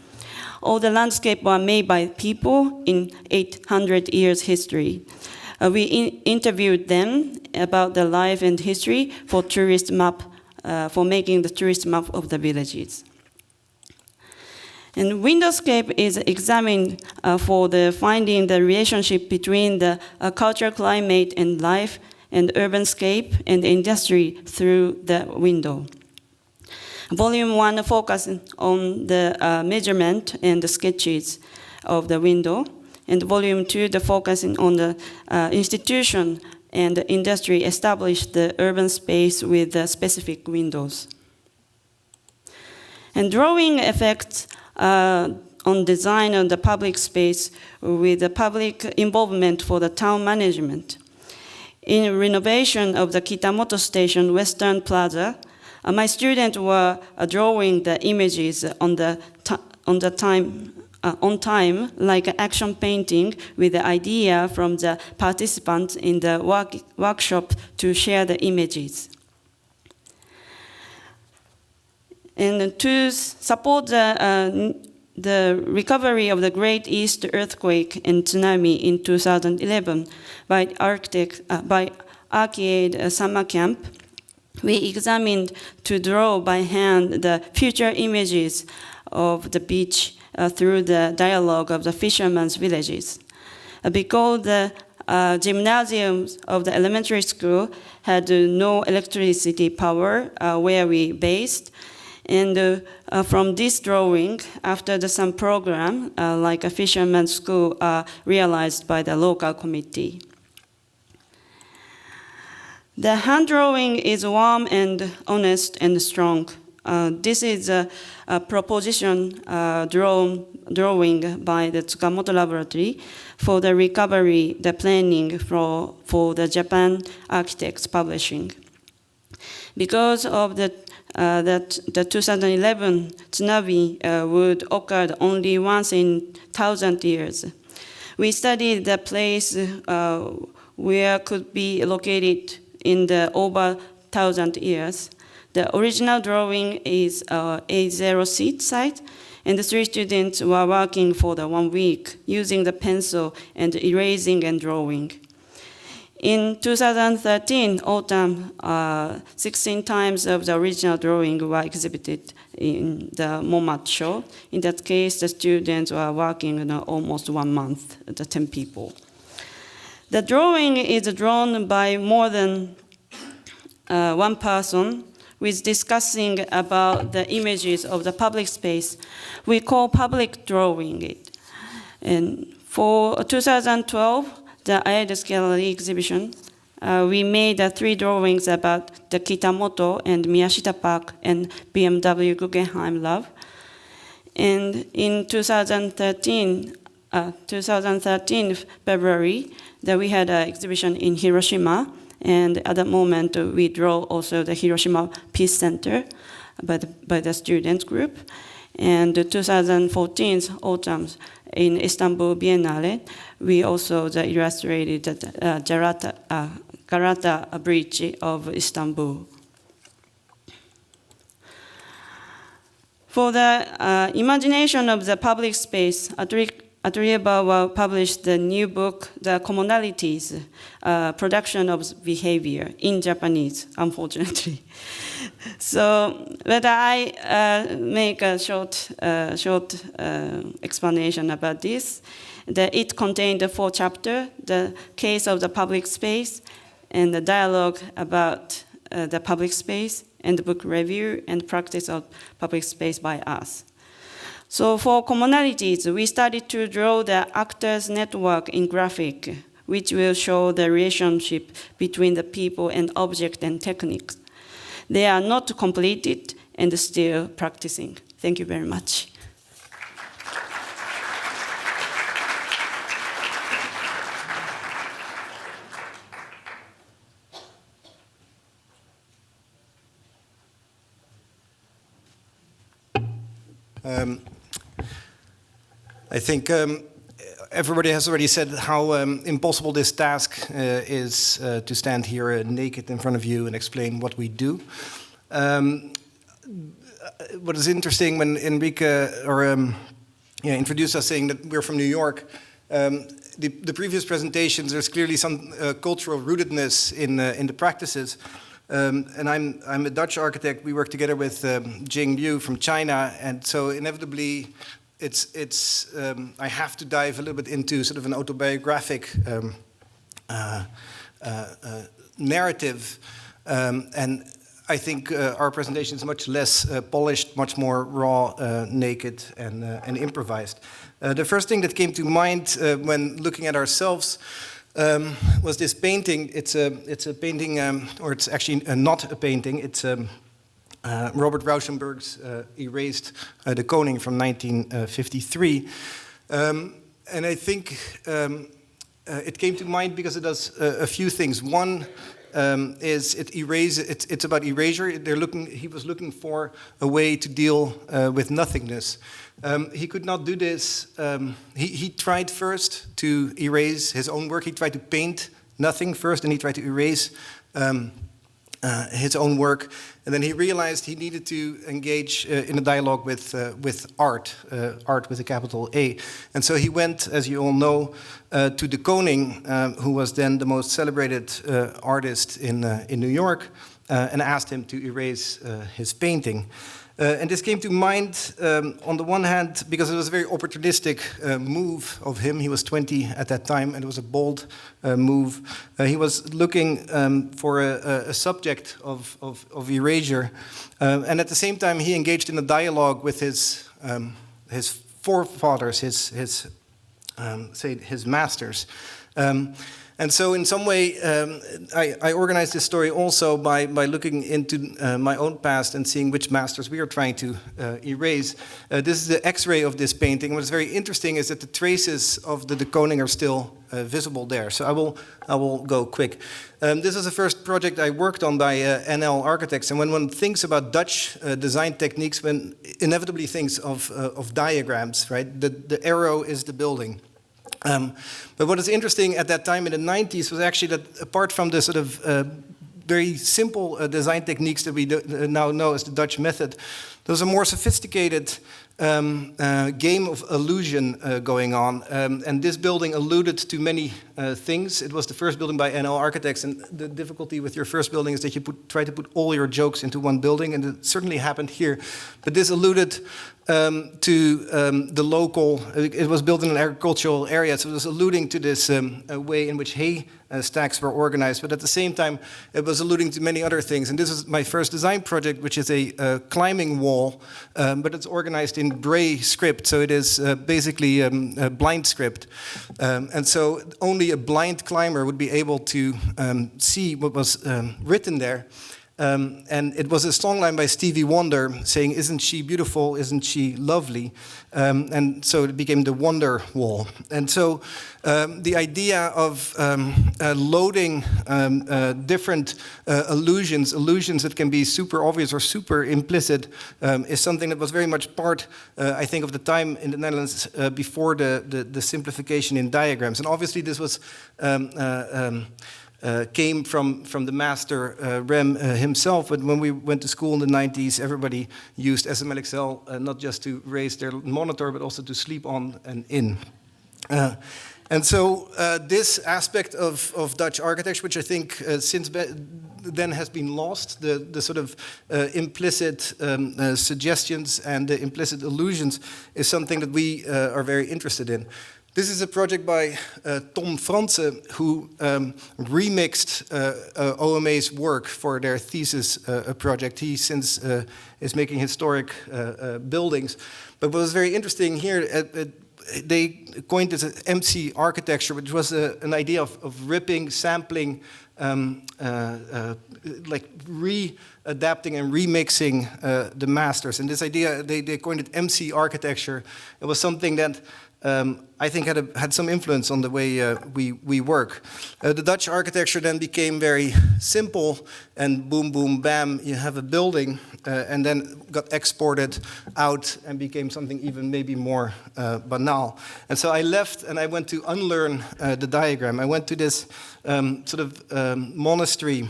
[SPEAKER 5] All the landscape were made by people in 800 years history. We interviewed them about the life and history for tourist map, for making the tourist map of the villages. And windowscape is examined for the finding the relationship between the cultural climate and life and urbanscape and industry through the window. Volume 1 focuses on the measurement and the sketches of the window, and volume 2 the focusing on the institution and the industry established the urban space with the specific windows. And drawing effects on design of the public space with the public involvement for the town management. In renovation of the Kitamoto Station Western Plaza, my students were drawing the images on time, like action painting, with the idea from the participants in the workshop to share the images. And to support the recovery of the Great East earthquake and tsunami in 2011 by Arcade Summer Camp, we examined to draw by hand the future images of the beach through the dialogue of the fishermen's villages. Because the gymnasiums of the elementary school had no electricity power where we based, and from this drawing, after some program, like a fisherman's school, realized by the local committee. The hand drawing is warm and honest and strong. This is a proposition drawing by the Tsukamoto Laboratory for the recovery, the planning for the Japan Architects Publishing. Because of that the 2011 tsunami would occur only once in 1,000 years. We studied the place where could be located in the over 1,000 years. The original drawing is A0 site, and the 3 students were working for the 1 week using the pencil and erasing and drawing. In 2013 autumn, 16 times of the original drawing were exhibited in the MoMAT show. In that case, the students were working almost 1 month, the 10 people. The drawing is drawn by more than one person with discussing about the images of the public space. We call public drawing it. And for 2012, the Ayades Gallery exhibition, we made 3 drawings about the Kitamoto and Miyashita Park and BMW Guggenheim Lab. And in 2013 February, that we had an exhibition in Hiroshima, and at the moment we draw also the Hiroshima Peace Center by the student group. And 2014 autumn in Istanbul Biennale, we also illustrated the Galata Bridge of Istanbul. For the imagination of the public space, Atelier Bow-Wow published the new book, The Commonalities, Production of Behavior, in Japanese, unfortunately. So, but I make a short explanation about this. That it contained 4 chapters, the case of the public space, and the dialogue about the public space, and the book review, and practice of public space by us. So for commonalities, we started to draw the actors' network in graphic, which will show the relationship between the people and object and techniques. They are not completed and still practicing. Thank you very much.
[SPEAKER 6] I think everybody has already said how impossible this task is to stand here naked in front of you and explain what we do. What is interesting when Enrique introduced us saying that we're from New York, the previous presentations, there's clearly some cultural rootedness in the practices. And I'm a Dutch architect. We work together with Jing Liu from China, and so inevitably, I have to dive a little bit into sort of an autobiographic narrative, and I think our presentation is much less polished, much more raw, naked, and improvised. The first thing that came to mind when looking at ourselves was this painting. It's a painting, or it's actually not a painting. It's Robert Rauschenberg's erased De Koning from 1953. And I think it came to mind because it does a few things. One is it's about erasure. He was looking for a way to deal with nothingness. He could not do this. He tried first to erase his own work. He tried to paint nothing first, and he tried to erase his own work. And then he realized he needed to engage in a dialogue with art, art with a capital A. And so he went, as you all know, to De Koning, who was then the most celebrated artist in New York, and asked him to erase his painting. And this came to mind, on the one hand, because it was a very opportunistic move of him. He was 20 at that time, and it was a bold move. He was looking for a subject of erasure. And at the same time, he engaged in a dialogue with his forefathers, his masters. And so in some way, I organized this story also by looking into my own past and seeing which masters we are trying to erase. This is the X-ray of this painting. What's very interesting is that the traces of the De Koning are still visible there. So I will go quick. This is the first project I worked on by NL architects. And when one thinks about Dutch design techniques, one inevitably thinks of diagrams, right? The arrow is the building. But what is interesting at that time in the 90s was actually that apart from the sort of very simple design techniques that we now know as the Dutch method, there was a more sophisticated game of illusion going on. And this building alluded to many things. It was the first building by NL Architects, and the difficulty with your first building is that you try to put all your jokes into one building, and it certainly happened here. But this alluded to the local, it was built in an agricultural area, so it was alluding to this way in which hay stacks were organized, but at the same time it was alluding to many other things. And this is my first design project, which is a climbing wall, but it's organized in Braille script, so it is basically a blind script. And so only a blind climber would be able to see what was written there. And it was a songline by Stevie Wonder saying, "Isn't she beautiful? Isn't she lovely?" And so it became the Wonder Wall. And so the idea of loading different illusions that can be super obvious or super implicit is something that was very much part, I think, of the time in the Netherlands before the simplification in diagrams. And obviously this was came from the master Rem himself, but when we went to school in the 90s, everybody used SML-XL not just to raise their monitor, but also to sleep on and in. And so this aspect of Dutch architecture, which I think since then has been lost, the sort of implicit suggestions and the implicit illusions, is something that we are very interested in. This is a project by Tom Franse, who remixed OMA's work for their thesis project. He since is making historic buildings. But what was very interesting here, they coined this MC architecture, which was an idea of ripping, sampling, like readapting and remixing the masters. And this idea, they coined it MC architecture. It was something that I think had some influence on the way we work. The Dutch architecture then became very simple, and boom, boom, bam, you have a building, and then got exported out and became something even maybe more banal. And so I left and I went to unlearn the diagram. I went to this sort of monastery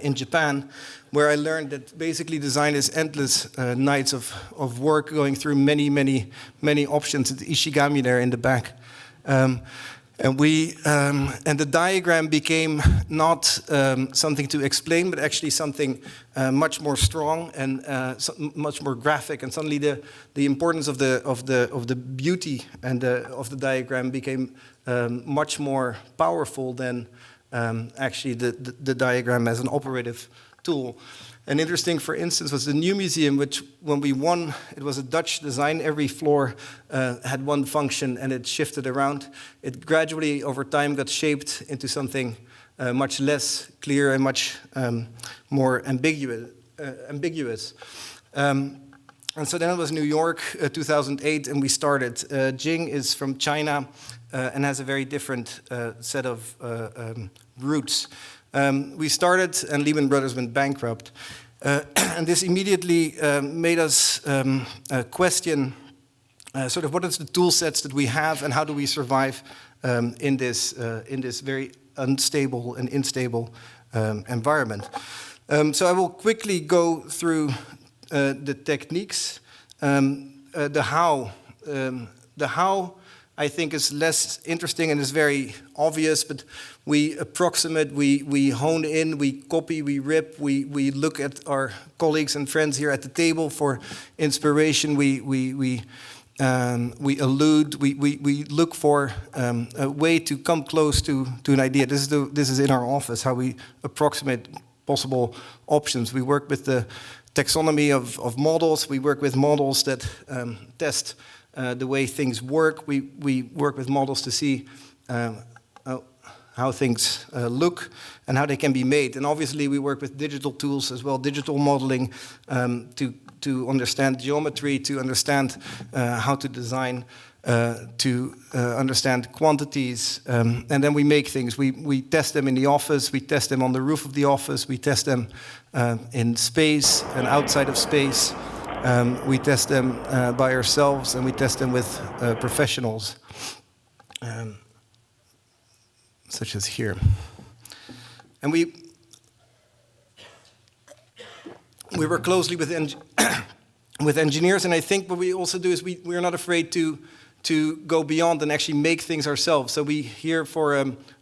[SPEAKER 6] in Japan, where I learned that basically design is endless nights of work going through many options. It's Ishigami there in the back. And the diagram became not something to explain, but actually something much more strong and much more graphic. And suddenly the importance of the beauty and of the diagram became much more powerful than actually the diagram as an operative tool. And interesting, for instance, was the new museum, which when we won, it was a Dutch design. Every floor had one function and it shifted around. It gradually, over time, got shaped into something much less clear and much more ambiguous. And so then it was New York, 2008, and we started. Jing is from China and has a very different set of roots. We started, and Lehman Brothers went bankrupt. And this immediately made us question sort of what is the tool sets that we have and how do we survive in this very unstable and instable environment. So I will quickly go through the techniques. The how I think is less interesting and is very obvious, but we approximate, we hone in, we copy, we rip, we look at our colleagues and friends here at the table for inspiration, we allude, we look for a way to come close to an idea. This is in our office, how we approximate possible options. We work with the taxonomy of models, we work with models that test the way things work. We work with models to see how things look and how they can be made. And obviously we work with digital tools as well, digital modeling, to understand geometry, to understand how to design, to understand quantities, and then we make things. We test them in the office, we test them on the roof of the office, we test them in space and outside of space. We test them by ourselves, and we test them with professionals. such as here. And we work closely with with engineers, and I think what we also do is we're not afraid to go beyond and actually make things ourselves. So we here for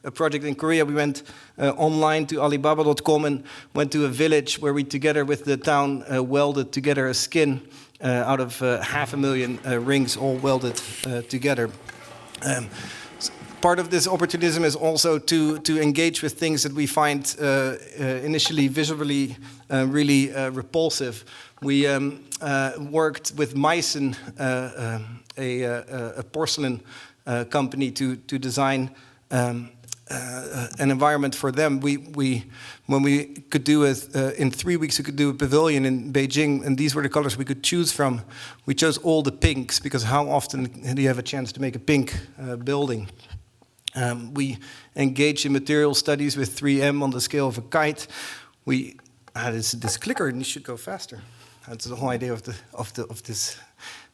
[SPEAKER 6] a project in Korea, we went online to Alibaba.com and went to a village where we together with the town welded together a skin out of 500,000 rings all welded together. Part of this opportunism is also to engage with things that we find initially visually really repulsive. We worked with Meissen, a porcelain company, to design an environment for them. When we could do it in 3 weeks, we could do a pavilion in Beijing, and these were the colors we could choose from. We chose all the pinks because how often do you have a chance to make a pink building? We engaged in material studies with 3M on the scale of a kite. We had this clicker, and you should go faster. That's the whole idea of this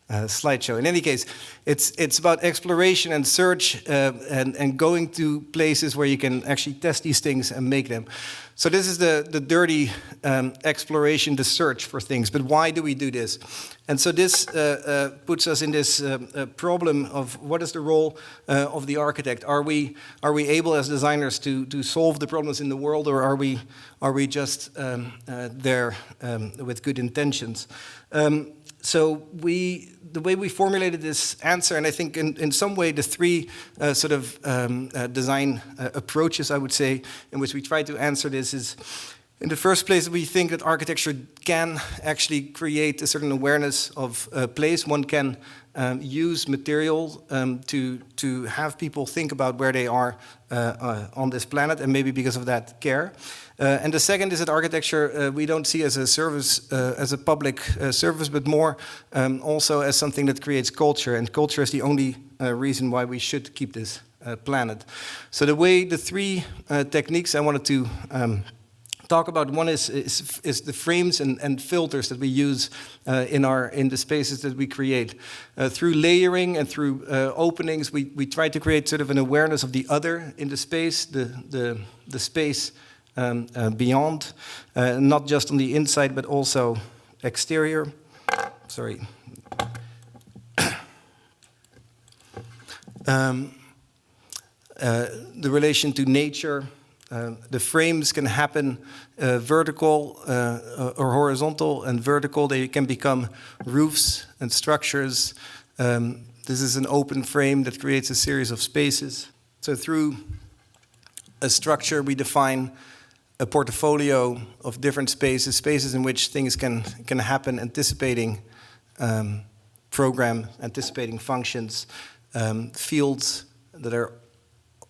[SPEAKER 6] slideshow. In any case, it's about exploration and search and going to places where you can actually test these things and make them. So this is the dirty exploration, the search for things. But why do we do this? And so this puts us in this problem of what is the role of the architect? Are we able as designers to solve the problems in the world, or are we just there with good intentions? So the way we formulated this answer, and I think in some way the three sort of design approaches, I would say, in which we try to answer this is, in the first place, we think that architecture can actually create a certain awareness of place. One can use material to have people think about where they are on this planet, and maybe because of that care. And the second is that architecture we don't see as a service, as a public service, but more also as something that creates culture, and culture is the only reason why we should keep this planet. So the three techniques I wanted to talk about, one is the frames and filters that we use in the spaces that we create. Through layering and through openings, we try to create sort of an awareness of the other in the space, the space beyond, not just on the inside, but also exterior. Sorry. The relation to nature. The frames can happen vertical or horizontal, and vertical they can become roofs and structures. This is an open frame that creates a series of spaces. So through a structure we define a portfolio of different spaces in which things can happen, anticipating program, anticipating functions, fields that are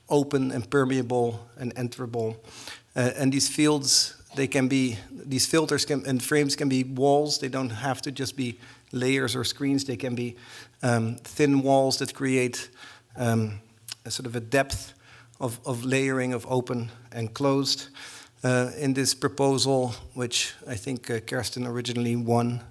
[SPEAKER 6] open and permeable and enterable. And these fields, these filters and frames can be walls. They don't have to just be layers or screens. They can be thin walls that create a sort of a depth of layering, of open and closed. In this proposal, which I think Kersten originally won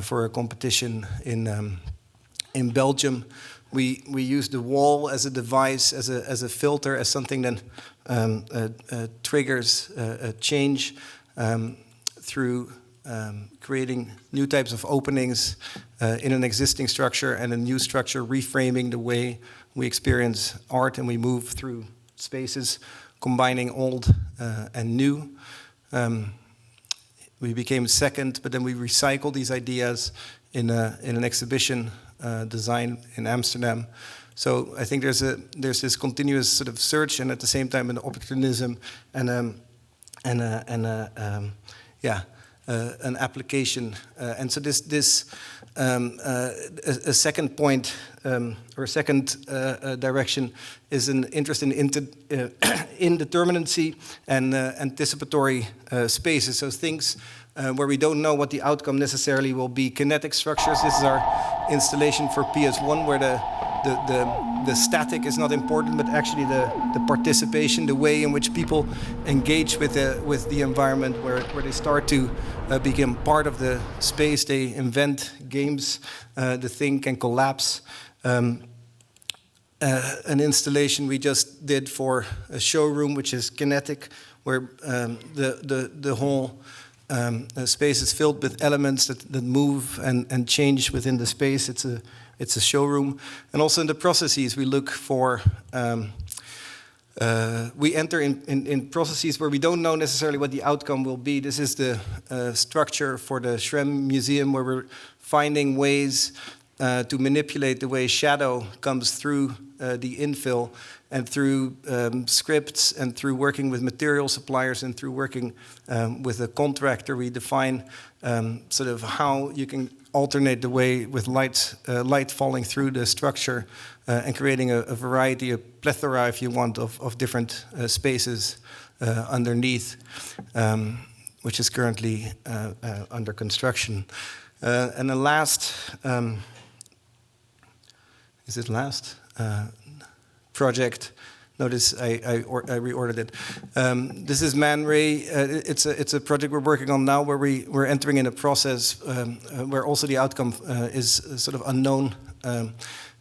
[SPEAKER 6] for a competition in Belgium, we use the wall as a device, as a filter, as something that triggers a change through creating new types of openings in an existing structure, and a new structure reframing the way we experience art, and we move through spaces, combining old and new. We became second, but then we recycled these ideas in an exhibition design in Amsterdam. So I think there's this continuous sort of search, and at the same time an opportunism and an application. And so a second point or second direction is an interest in indeterminacy and anticipatory spaces. So things where we don't know what the outcome necessarily will be. Kinetic structures. This is our installation for PS1, where the static is not important, but actually the participation, the way in which people engage with the environment, where they start to become part of the space. They invent games. The thing can collapse. an installation we just did for a showroom, which is kinetic, where the whole space is filled with elements that move and change within the space. It's a showroom. And also in the processes, we look for, we enter in processes where we don't know necessarily what the outcome will be. This is the structure for the Schrem Museum, where we're finding ways to manipulate the way shadow comes through the infill, and through scripts, and through working with material suppliers, and through working with a contractor, we define sort of how you can alternate the way with light falling through the structure and creating a variety, a plethora, if you want, of different spaces underneath, which is currently under construction. And the last, is it last? Project. Notice I reordered it. This is Man Ray. It's a project we're working on now, where we're entering in a process where also the outcome is sort of unknown.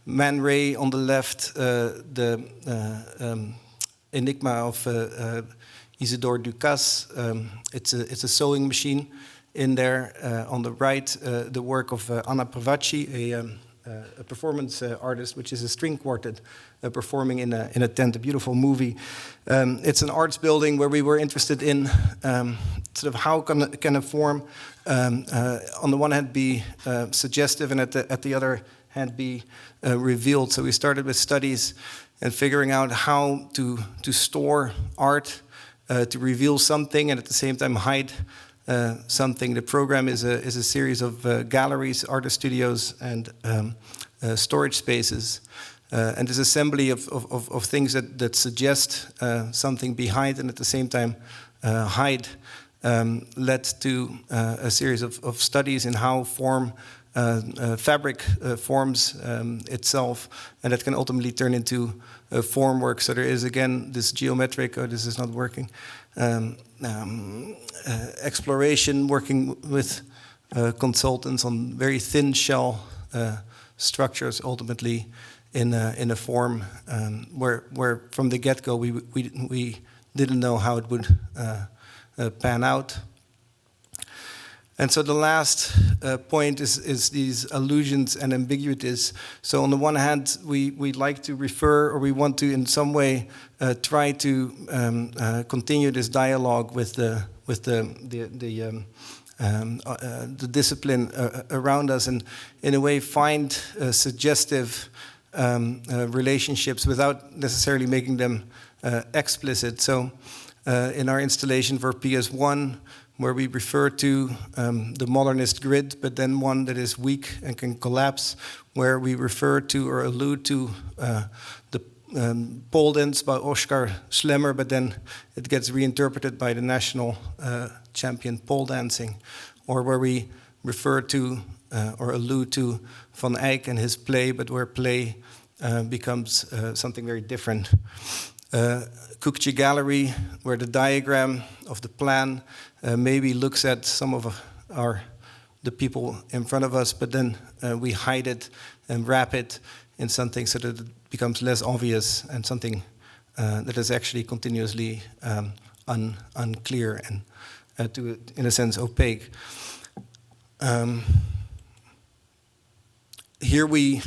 [SPEAKER 6] Man Ray on the left, the Enigma of Isidore Ducasse. It's a sewing machine. In there, on the right, the work of Anna Pravacci, a performance artist, which is a string quartet performing in a tent, a beautiful movie. It's an arts building where we were interested in sort of how can a form, on the one hand, be suggestive, and at the other hand, be revealed. So we started with studies and figuring out how to store art, to reveal something, and at the same time hide something. The program is a series of galleries, artist studios, and storage spaces. And this assembly of things that suggest something behind and at the same time hide led to a series of studies in how fabric forms itself, and that can ultimately turn into form work. So there is, again, this geometric, this is not working, exploration, working with consultants on very thin shell structures, ultimately in a form where from the get-go we didn't know how it would pan out. And so the last point is these allusions and ambiguities. So on the one hand, we like to refer, or we want to in some way try to continue this dialogue with the discipline around us, and in a way find suggestive relationships without necessarily making them explicit. So in our installation for PS1, where we refer to the modernist grid, but then one that is weak and can collapse, where we refer to or allude to the pole dance by Oskar Schlemmer, but then it gets reinterpreted by the national champion pole dancing, or where we refer to or allude to Van Eyck and his play, but where play becomes something very different. Kukci Gallery, where the diagram of the plan maybe looks at some of the people in front of us, but then we hide it and wrap it in something so that it becomes less obvious, and something that is actually continuously unclear and in a sense opaque. Here we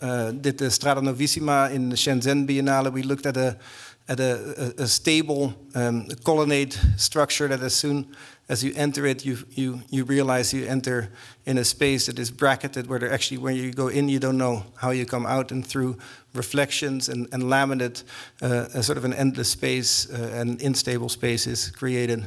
[SPEAKER 6] did the Strada Novissima in the Shenzhen Biennale. We looked at a stable colonnade structure that as soon as you enter it, you realize you enter in a space that is bracketed, where there actually, when you go in, you don't know how you come out, and through reflections and laminate, a sort of an endless space, an unstable space is created.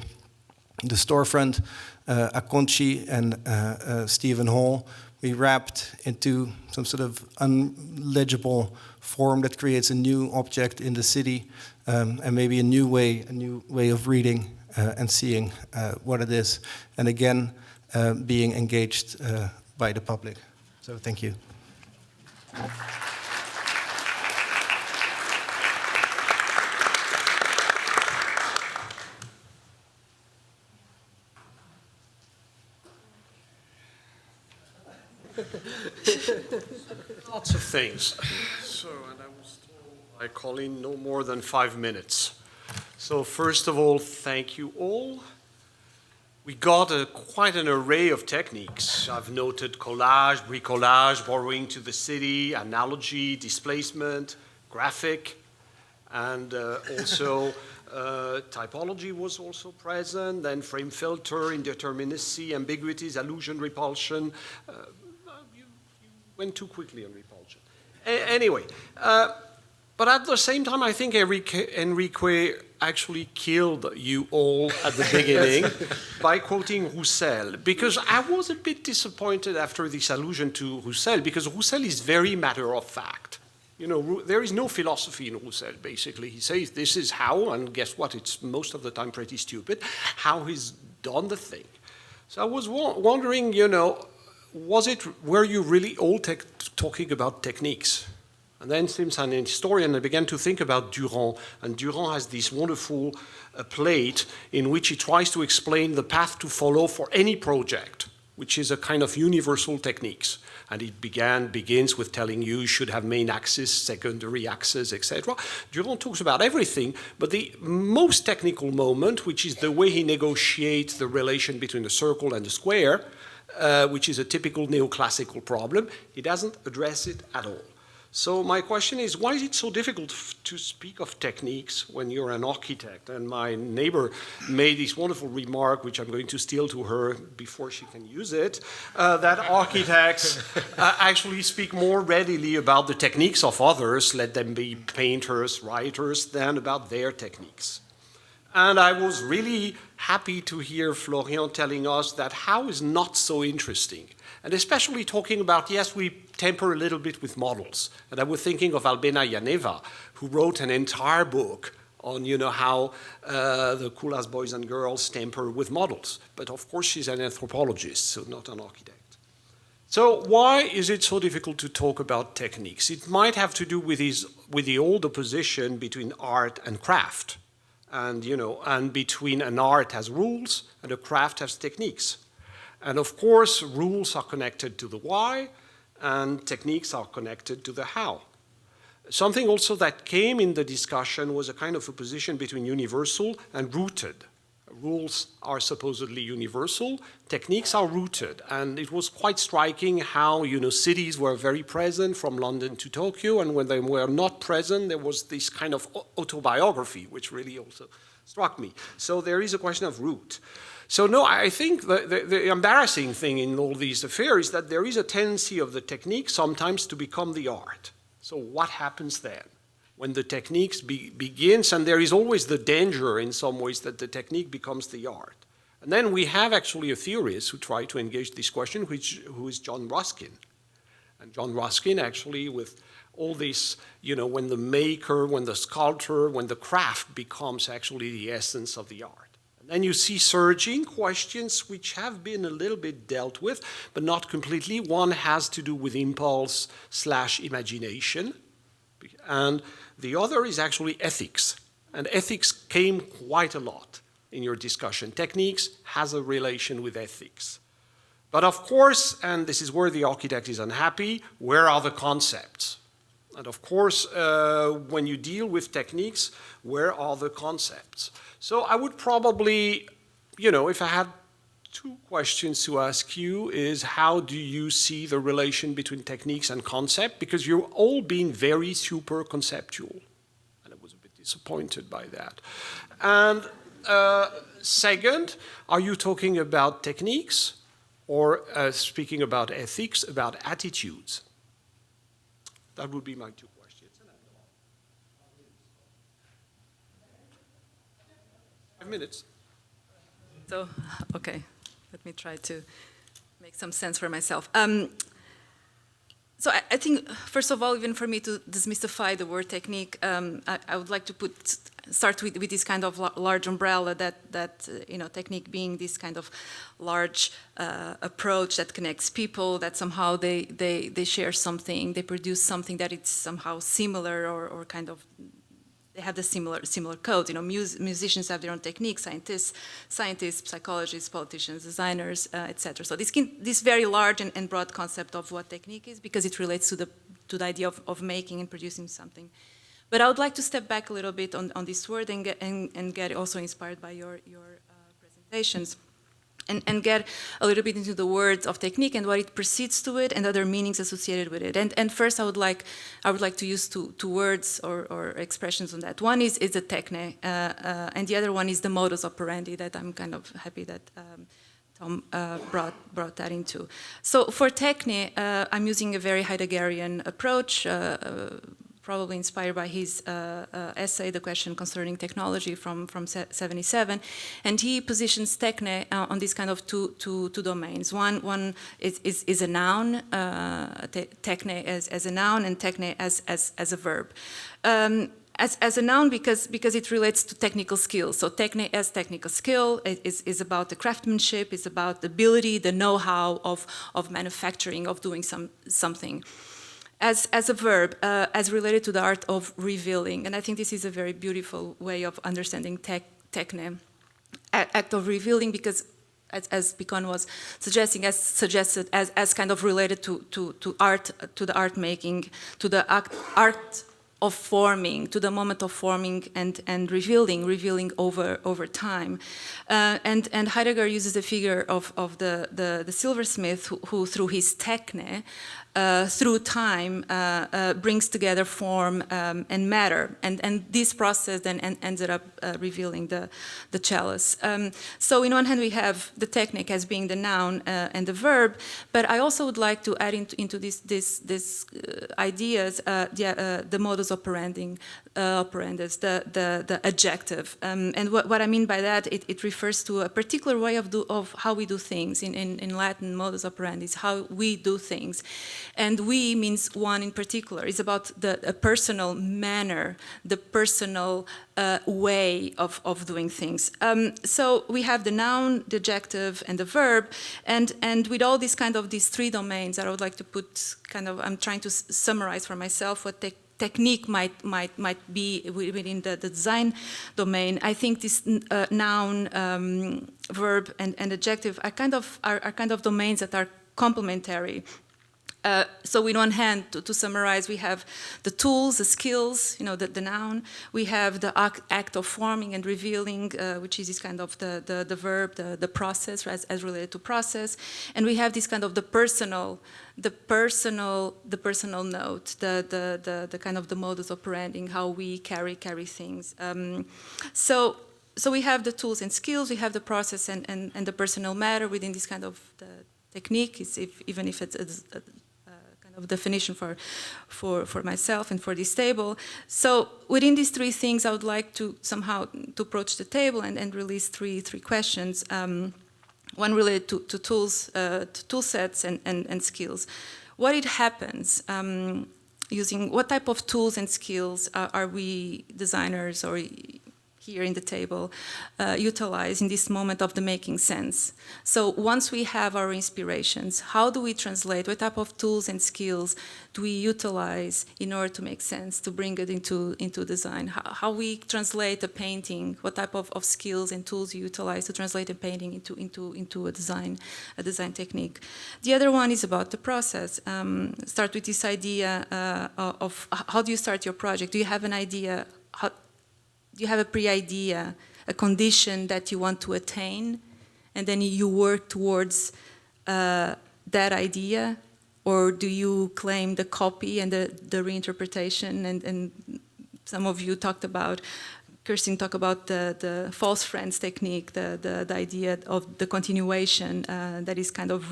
[SPEAKER 6] The storefront, Akonchi and Stephen Hall, we wrapped into some sort of unlegible form that creates a new object in the city, and maybe a new way of reading and seeing what it is, and again being engaged by the public. So thank you.
[SPEAKER 7] Lots of things. So, and I was told by Colin no more than 5 minutes. So first of all, thank you all. We got quite an array of techniques. I've noted collage, bricolage, borrowing to the city, analogy, displacement, graphic, and also typology was also present, then frame filter, indeterminacy, ambiguities, allusion, repulsion. You went too quickly on repulsion. Anyway, but at the same time, I think Enrique actually killed you all at the beginning by quoting Roussel, because I was a bit disappointed after this allusion to Roussel, because Roussel is very matter of fact. You know, there is no philosophy in Roussel, basically. He says this is how, and guess what, it's most of the time pretty stupid, how he's done the thing. So I was wondering, you know, were you really all talking about techniques? And then, since I'm an historian, I began to think about Durand. And Durand has this wonderful plate in which he tries to explain the path to follow for any project, which is a kind of universal techniques. And it begins with telling you should have main axis, secondary axis, etc. Durand talks about everything, but the most technical moment, which is the way he negotiates the relation between the circle and the square, which is a typical neoclassical problem, he doesn't address it at all. So my question is, why is it so difficult to speak of techniques when you're an architect? And my neighbor made this wonderful remark, which I'm going to steal to her before she can use it, that architects actually speak more readily about the techniques of others, let them be painters, writers, than about their techniques. And I was really happy to hear Florian telling us that how is not so interesting. And especially talking about, yes, we temper a little bit with models. And I was thinking of Albena Janeva, who wrote an entire book on, you know, how the cool-ass boys and girls temper with models. But of course, she's an anthropologist, so not an architect. So why is it so difficult to talk about techniques? It might have to do with the old opposition between art and craft. And, you know, and between an art has rules and a craft has techniques. And of course, rules are connected to the why, and techniques are connected to the how. Something also that came in the discussion was a kind of opposition between universal and rooted. Rules are supposedly universal, techniques are rooted. And it was quite striking how, you know, cities were very present from London to Tokyo, and when they were not present, there was this kind of autobiography, which really also struck me. So there is a question of root. So no, I think the embarrassing thing in all these affairs is that there is a tendency of the technique sometimes to become the art. So what happens then? When the techniques begins, and there is always the danger in some ways that the technique becomes the art. And then we have actually a theorist who tried to engage this question, who is John Ruskin. And John Ruskin actually with all this, you know, when the maker, when the sculptor, when the craft becomes actually the essence of the art. And you see surging questions which have been a little bit dealt with, but not completely. One has to do with impulse/imagination, and the other is actually ethics. And ethics came quite a lot in your discussion. Techniques has a relation with ethics. But of course, and this is where the architect is unhappy, where are the concepts? And of course, when you deal with techniques, where are the concepts? So I would probably, you know, if I had two questions to ask you is how do you see the relation between techniques and concept? Because you're all being very super conceptual. And I was a bit disappointed by that. And second, are you talking about techniques or speaking about ethics, about attitudes? That would be my two questions. 5 minutes.
[SPEAKER 8] So, okay, let me try to make some sense for myself. So I think, first of all, even for me to demystify the word technique, I would like to start with this kind of large umbrella that you know, technique being this kind of large approach that connects people, that somehow they share something, they produce something that it's somehow similar or kind of they have the similar codes. You know, musicians have their own techniques, scientists, psychologists, politicians, designers, etc. So this very large and broad concept of what technique is, because it relates to the idea of making and producing something. But I would like to step back a little bit on this word and get also inspired by your presentations. And get a little bit into the words of technique and what it precedes to it and other meanings associated with it. And first, I would like to use two words or expressions on that. One is the techne, and the other one is the modus operandi that I'm kind of happy that Tom brought that into. So for techne, I'm using a very Heideggerian approach, probably inspired by his essay, The Question Concerning Technology from 77. And he positions techne on these kind of two domains. One is a noun, techne as a noun, and techne as a verb. As a noun because it relates to technical skills. So techne as technical skill is about the craftsmanship, is about the ability, the know-how of manufacturing, of doing something. As a verb, as related to the art of revealing. And I think this is a very beautiful way of understanding techne, act of revealing, because as Picon was suggested as kind of related to art, to the art making, to the art of forming, to the moment of forming and revealing over time. And Heidegger uses the figure of the silversmith who through his techne, through time, brings together form and matter. And this process then ended up revealing the chalice. So in one hand we have the technique as being the noun and the verb, but I also would like to add into these ideas the modus operandi, the adjective. And what I mean by that, it refers to a particular way of how we do things. In Latin, modus operandi is how we do things. And we means one in particular. It's about a personal manner, the personal way of doing things. So we have the noun, the adjective, and the verb. And with all these three domains that I would like to put I'm trying to summarize for myself what technique might be within the design domain. I think this noun, verb, and adjective are kind of domains that are complementary. So in one hand, to summarize, we have the tools, the skills, the noun. We have the act of forming and revealing, which is this kind of the verb, the process, as related to process. And we have this kind of the personal note, the kind of the modus operandi, how we carry things. So we have the tools and skills, we have the process and the personal matter within this kind of the technique, even if it's a of definition for myself and for this table. So within these three things, I would like to somehow to approach the table and release three questions. One related to tools, to tool sets and skills. What it happens using what type of tools and skills are we designers or here in the table utilize in this moment of the making sense. So once we have our inspirations, how do we translate? What type of tools and skills do we utilize in order to make sense, to bring it into design? How we translate a painting? What type of skills and tools you utilize to translate a painting into a design technique? The other one is about the process. Start with this idea of how do you start your project? Do you have an idea? Do you have a pre-idea, a condition that you want to attain, and then you work towards that idea? Or do you claim the copy and the reinterpretation? And some of you Kersten talked about the false friends technique, the idea of the continuation that is kind of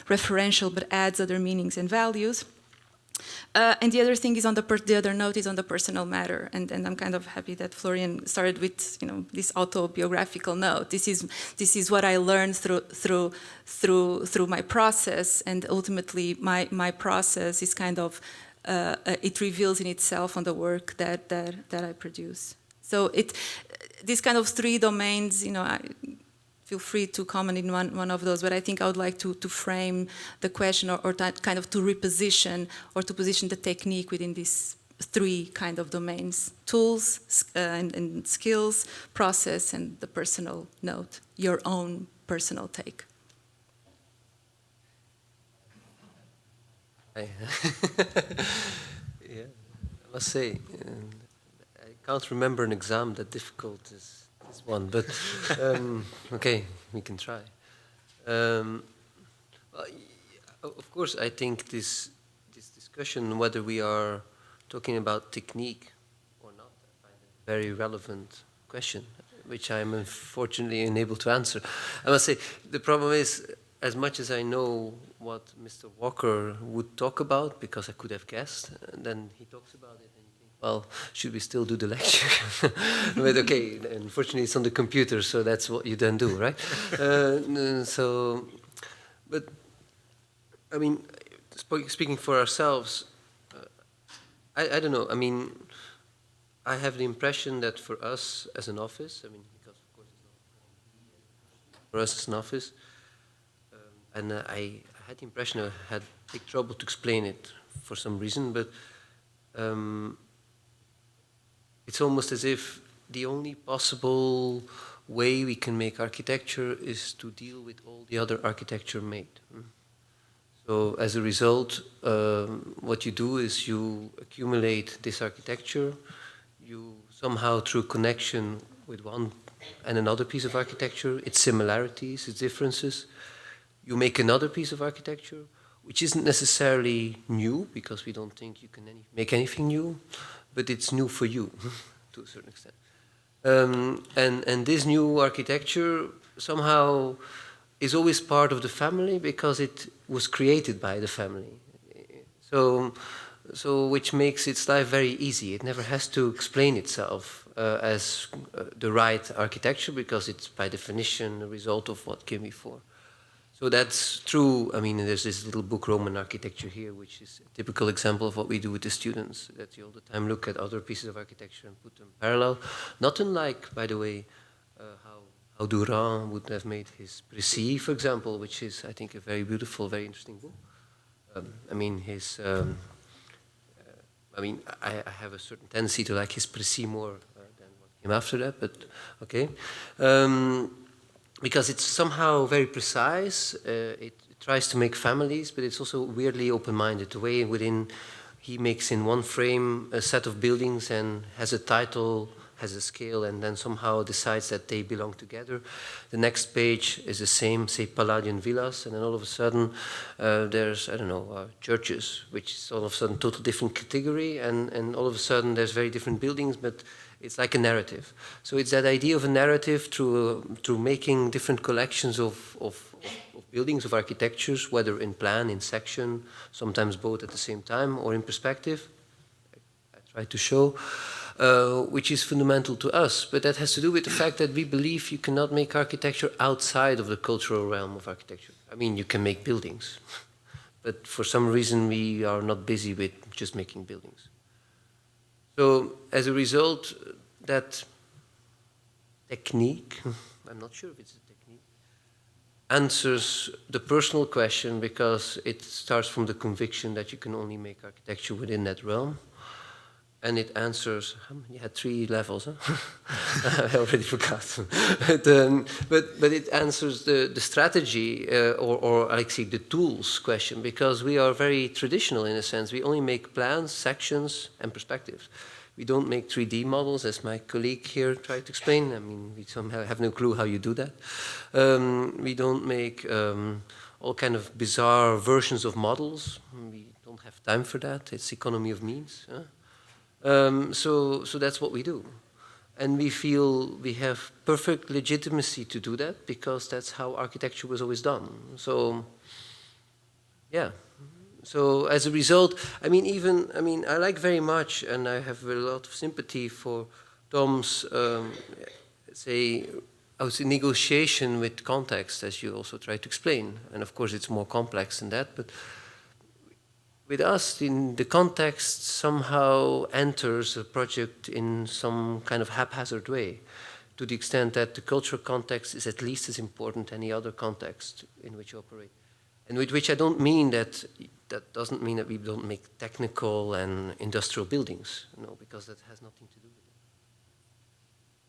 [SPEAKER 8] referential but adds other meanings and values. And the other thing is the other note is on the personal matter, and I'm kind of happy that Florian started with this autobiographical note. This is what I learned through my process, and ultimately my process is kind of it reveals in itself on the work that I produce. So these kind of three domains, feel free to comment in one of those, but I think I would like to frame the question or kind of to reposition or to position the technique within this three kind of domains: tools and skills, process, and the personal note, your own personal take.
[SPEAKER 4] Yeah, I must say, I can't remember an exam that difficult as this one, but okay, we can try. Of course, I think this discussion, whether we are talking about technique or not, I find it a very relevant question, which I'm unfortunately unable to answer. I must say, the problem is, as much as I know what Mr. Walker would talk about, because I could have guessed, and then he talks about it, and you think, well, should we still do the lecture? But okay, unfortunately it's on the computer, so that's what you then do, right? But I mean, speaking for ourselves, I don't know, I mean, I have the impression that for us as an office, I mean, because of course it's not for us as an office, and I had the impression I had big trouble to explain it for some reason, but it's almost as if the only possible way we can make architecture is to deal with all the other architecture made. So as a result, what you do is you accumulate this architecture, you somehow through connection with one and another piece of architecture, its similarities, its differences, you make another piece of architecture, which isn't necessarily new, because we don't think you can make anything new, but it's new for you, to a certain extent. And this new architecture somehow is always part of the family, because it was created by the family. So which makes its life very easy. It never has to explain itself as the right architecture, because it's by definition a result of what came before. So that's true. I mean, there's this little book, Roman Architecture, here, which is a typical example of what we do with the students, that you all the time look at other pieces of architecture and put them parallel. Not unlike, by the way, how Durand would have made his Précis, for example, which is, I think, a very beautiful, very interesting book. I mean, I have a certain tendency to like his Précis more than what came after that, but okay. Because it's somehow very precise, it tries to make families, but it's also weirdly open-minded. The way within he makes in one frame a set of buildings and has a title, has a scale, and then somehow decides that they belong together. The next page is the same, say, Palladian villas, and then all of a sudden there's, I don't know, churches, which is all of a sudden total different category, and all of a sudden there's very different buildings, but it's like a narrative. So it's that idea of a narrative through making different collections of buildings, of architectures, whether in plan, in section, sometimes both at the same time, or in perspective. I try to show, which is fundamental to us. But that has to do with the fact that we believe you cannot make architecture outside of the cultural realm of architecture. I mean, you can make buildings, but for some reason we are not busy with just making buildings. So as a result, that technique, I'm not sure if it's a technique, answers the personal question, because it starts from the conviction that you can only make architecture within that realm. And it answers, you had 3 levels, huh? I already forgot. but it answers the strategy or like say the tools question, because we are very traditional in a sense. We only make plans, sections, and perspectives. We don't make 3D models, as my colleague here tried to explain. I mean, we somehow have no clue how you do that. We don't make all kind of bizarre versions of models. We don't have time for that. It's economy of means. Huh? So that's what we do. And we feel we have perfect legitimacy to do that, because that's how architecture was always done. So, yeah. So as a result, I like very much, and I have a lot of sympathy for Tom's, negotiation with context, as you also try to explain. And of course, it's more complex than that, but with us, in the context somehow enters a project in some kind of haphazard way, to the extent that the cultural context is at least as important as any other context in which you operate. And with which I don't mean that doesn't mean that we don't make technical and industrial buildings, no, because that has nothing to do with it.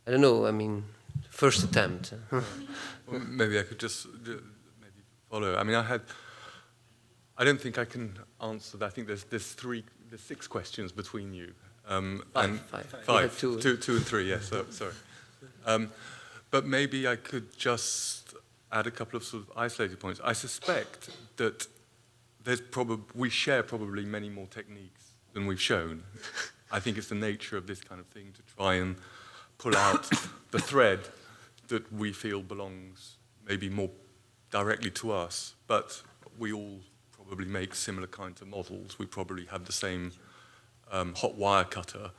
[SPEAKER 4] I don't know, I mean, first attempt.
[SPEAKER 3] Well, maybe I could just maybe follow. I mean, I don't think I can answer that. I think there's 6 questions between you. Five. Two and three, yes, sorry. But maybe I could just add a couple of sort of isolated points. I suspect that we share probably many more techniques than we've shown. I think it's the nature of this kind of thing to try and pull out the thread that we feel belongs maybe more directly to us, but we all probably make similar kinds of models. We probably have the same hot wire cutter.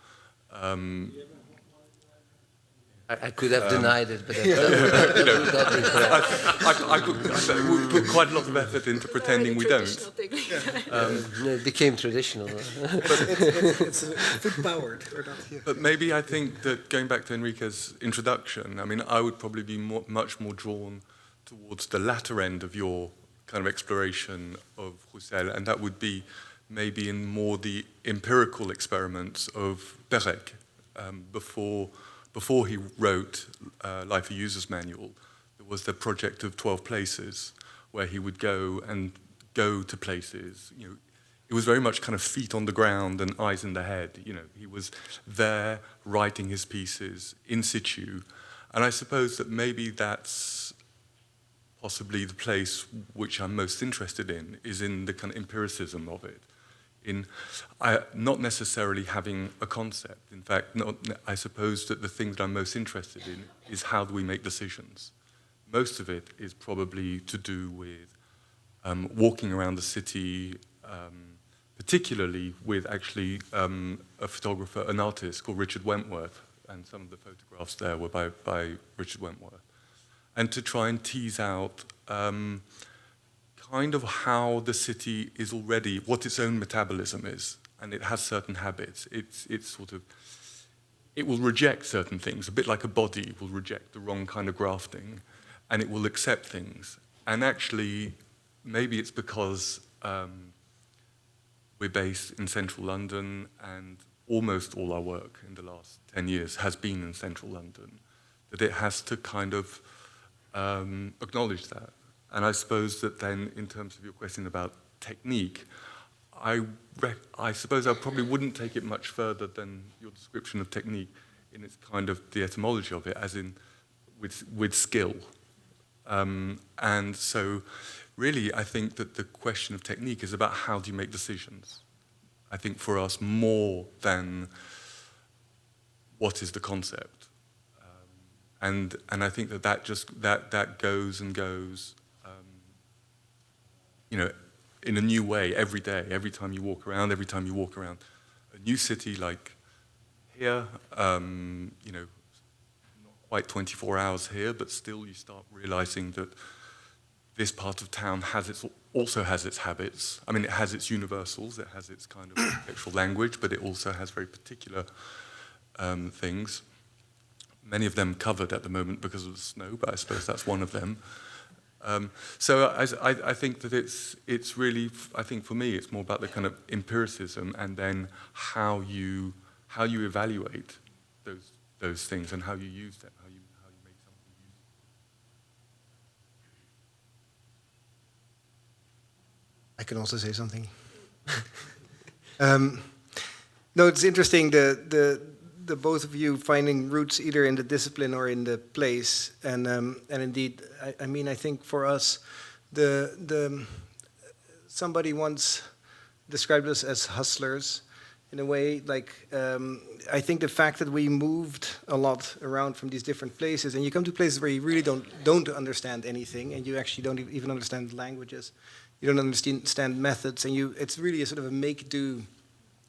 [SPEAKER 4] I could have denied it, but
[SPEAKER 3] we put quite a lot of effort into pretending we don't.
[SPEAKER 4] It became traditional.
[SPEAKER 6] But it's foot-powered.
[SPEAKER 3] But maybe I think that going back to Enrique's introduction, I mean, I would probably be much more drawn towards the latter end of your kind of exploration of Roussel, and that would be maybe in more the empirical experiments of Perec before he wrote Life a User's Manual. There was the project of 12 places where he would go to places. You know, it was very much kind of feet on the ground and eyes in the head. You know, he was there writing his pieces in situ, and I suppose that maybe that's possibly the place which I'm most interested in, is in the kind of empiricism of it. Not necessarily having a concept. In fact, I suppose that the thing that I'm most interested in is how do we make decisions. Most of it is probably to do with walking around the city, particularly with actually a photographer, an artist called Richard Wentworth, and some of the photographs there were by Richard Wentworth. And to try and tease out kind of how the city is already, what its own metabolism is, and it has certain habits. It's sort of, it will reject certain things, a bit like a body will reject the wrong kind of grafting, and it will accept things. And actually, maybe it's because we're based in central London, and almost all our work in the last 10 years has been in central London, that it has to kind of acknowledge that. And I suppose that then, in terms of your question about technique, I suppose I probably wouldn't take it much further than your description of technique in its kind of the etymology of it, as in with skill. And so really, I think that the question of technique is about how do you make decisions. I think for us, more than what is the concept. And I think that goes and goes, you know, in a new way every day, every time you walk around a new city like here, you know, not quite 24 hours here, but still you start realizing that this part of town also has its habits. I mean, it has its universals, it has its kind of architectural language, but it also has very particular things. Many of them covered at the moment because of the snow, but I suppose that's one of them. So I think that it's really, I think for me, it's more about the kind of empiricism and then how you evaluate those things and how you use them, how you make something useful.
[SPEAKER 6] I can also say something. No, it's interesting the both of you finding roots either in the discipline or in the place, and indeed, I mean, I think for us, somebody once described us as hustlers, in a way. Like I think the fact that we moved a lot around from these different places, and you come to places where you really don't understand anything, and you actually don't even understand languages, you don't understand methods, and it's really a sort of a make-do.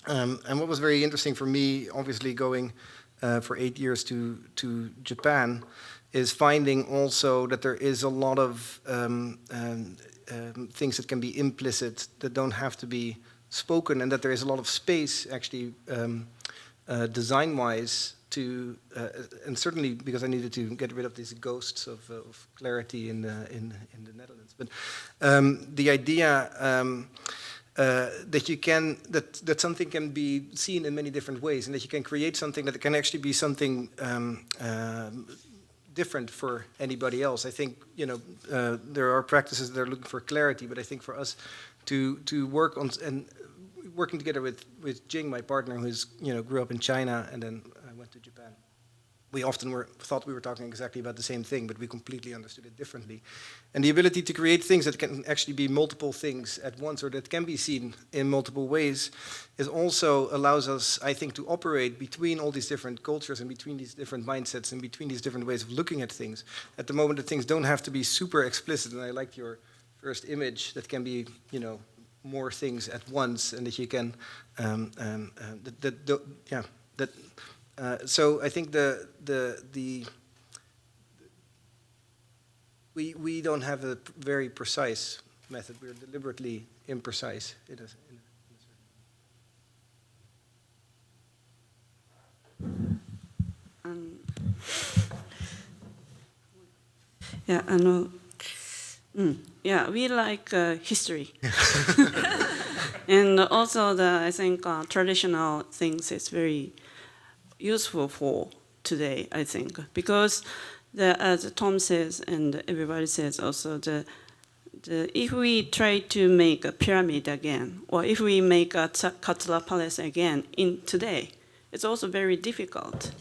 [SPEAKER 6] And what was very interesting for me, obviously going for 8 years to Japan, is finding also that there is a lot of things that can be implicit that don't have to be spoken, and that there is a lot of space actually design-wise and certainly because I needed to get rid of these ghosts of clarity in the Netherlands. But the idea that something can be seen in many different ways, and that you can create something that can actually be something different for anybody else. I think there are practices that are looking for clarity, but I think for us to work on and working together with Jing, my partner, who's grew up in China and then went to Japan. We often thought we were talking exactly about the same thing, but we completely understood it differently. And the ability to create things that can actually be multiple things at once, or that can be seen in multiple ways, is also allows us, I think, to operate between all these different cultures and between these different mindsets and between these different ways of looking at things. At the moment, that things don't have to be super explicit. And I liked your first image that can be, more things at once, and that you can, so I think we don't have a very precise method. We're deliberately imprecise.
[SPEAKER 5] Yeah, I know. Yeah, we like history. And also I think traditional things is very useful for today, I think, because as Tom says and everybody says also, if we try to make a pyramid again, or if we make a Katla Palace again in today, it's also very difficult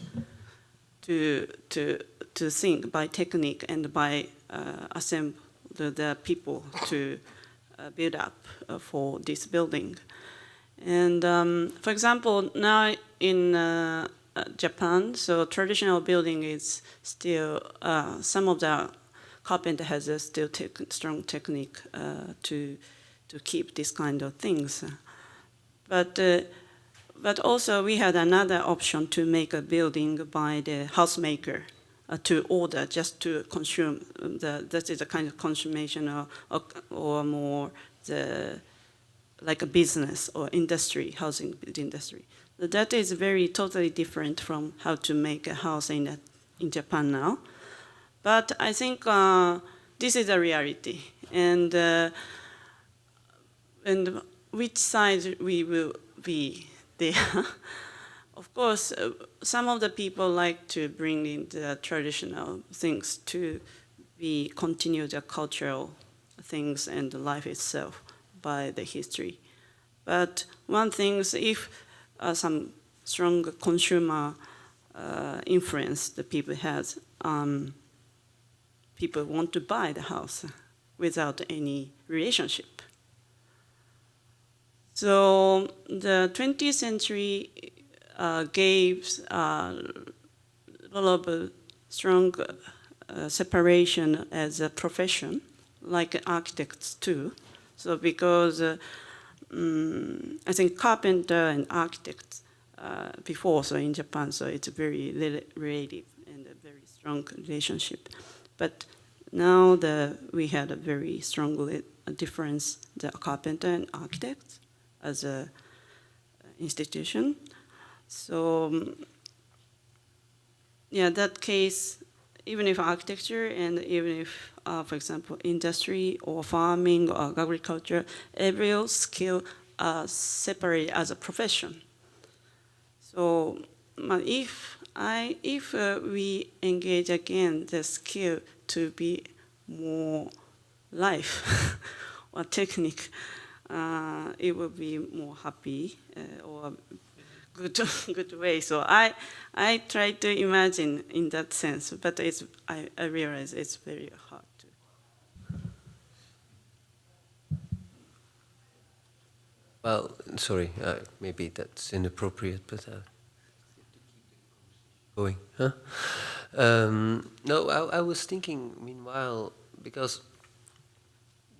[SPEAKER 5] to think by technique and by assemble the people to build up for this building. And for example, now in Japan, so traditional building is still, some of the carpenter has a still strong technique to keep this kind of things. But also we had another option to make a building by the housemaker to order, just to consume. That is a kind of consummation or more like a business or industry, housing industry. That is very totally different from how to make a house in Japan now. But I think this is a reality, and which side we will be there. Of course, some of the people like to bring in the traditional things to continue the cultural things and the life itself by the history. But one thing is, if some strong consumer influence the people has, people want to buy the house without any relationship. So the 20th century gave a lot of strong separation as a profession, like architects too. So because I think carpenter and architects before, so in Japan, so it's very relative and a very strong relationship. But now we had a very strong difference, the carpenter and architects as a institution. So yeah, that case, even if architecture and even if, for example, industry or farming or agriculture, every skill are separate as a profession. So if we engage again the skill to be more life or technique, it will be more happy or good way. So I try to imagine in that sense, but I realize it's very hard to.
[SPEAKER 4] Well, sorry, maybe that's inappropriate, but going, huh? No, I was thinking, meanwhile, because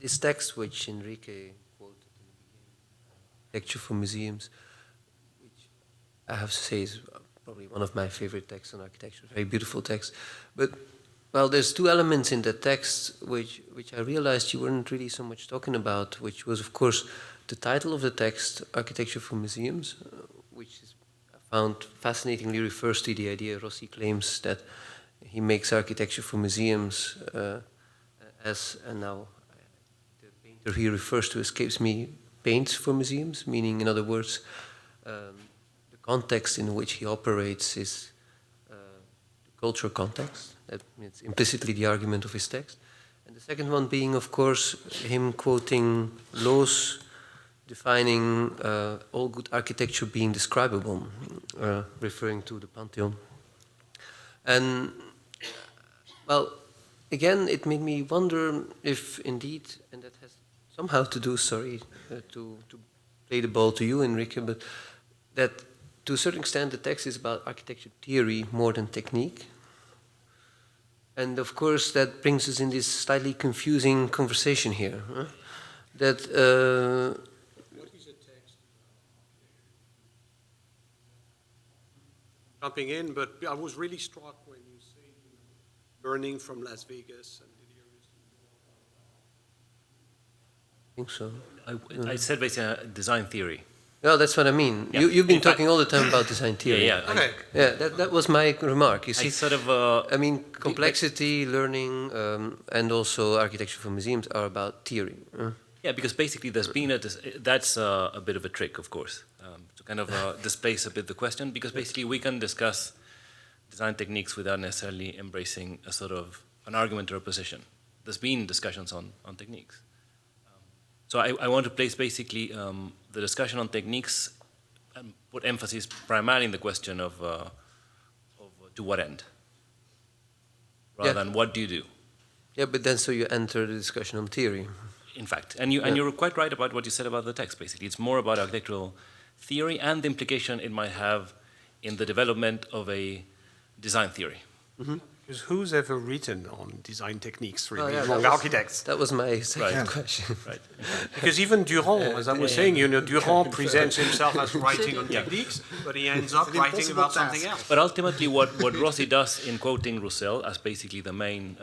[SPEAKER 4] this text which Enrique quoted in the beginning, Lecture for Museums, which I have to say is probably one of my favorite texts on architecture, very beautiful text. But, well, there's two elements in the text which I realized you weren't really so much talking about, which was, of course, the title of the text, Architecture for Museums, which is, I found fascinatingly refers to the idea. Rossi claims that he makes architecture for museums and now the painter he refers to escapes me, paints for museums, meaning, in other words, the context in which he operates is the cultural context. It's implicitly the argument of his text. And the second one being, of course, him quoting Loos, defining all good architecture being describable, referring to the Pantheon. And, well, again, it made me wonder if indeed, and that has somehow to do, to play the ball to you, Enrique, but that to a certain extent the text is about architecture theory more than technique. And of course that brings us in this slightly confusing conversation here. That
[SPEAKER 7] what is a text? Jumping in, but I was really struck when you say burning from Las Vegas and
[SPEAKER 4] I think so.
[SPEAKER 2] I said basically design theory.
[SPEAKER 4] No, that's what I mean.
[SPEAKER 2] Yeah.
[SPEAKER 4] You've been talking all the time about design theory.
[SPEAKER 2] Yeah, yeah.
[SPEAKER 7] Okay.
[SPEAKER 4] Yeah, that was my remark. You see,
[SPEAKER 2] I sort of.
[SPEAKER 4] I mean, complexity, learning, and also architecture for museums are about theory.
[SPEAKER 2] Yeah, because basically there's been that's a bit of a trick, of course, to kind of displace a bit the question, because basically we can discuss design techniques without necessarily embracing a sort of an argument or a position. There's been discussions on techniques. So I want to place basically the discussion on techniques and put emphasis primarily in the question of to what end, rather than what do you do.
[SPEAKER 4] Yeah, but then so you enter the discussion on theory.
[SPEAKER 2] In fact, and you're quite right about what you said about the text. Basically, it's more about architectural theory and the implication it might have in the development of a design theory.
[SPEAKER 4] Mm-hmm.
[SPEAKER 7] Because who's ever written on design techniques, really,
[SPEAKER 4] yeah,
[SPEAKER 7] among architects?
[SPEAKER 4] That was my second question.
[SPEAKER 2] Right.
[SPEAKER 7] Because even Durand, as I was saying, Durand presents himself as writing on techniques, but he ends up writing about something else.
[SPEAKER 2] But ultimately, what Rossi does in quoting Roussel as basically the main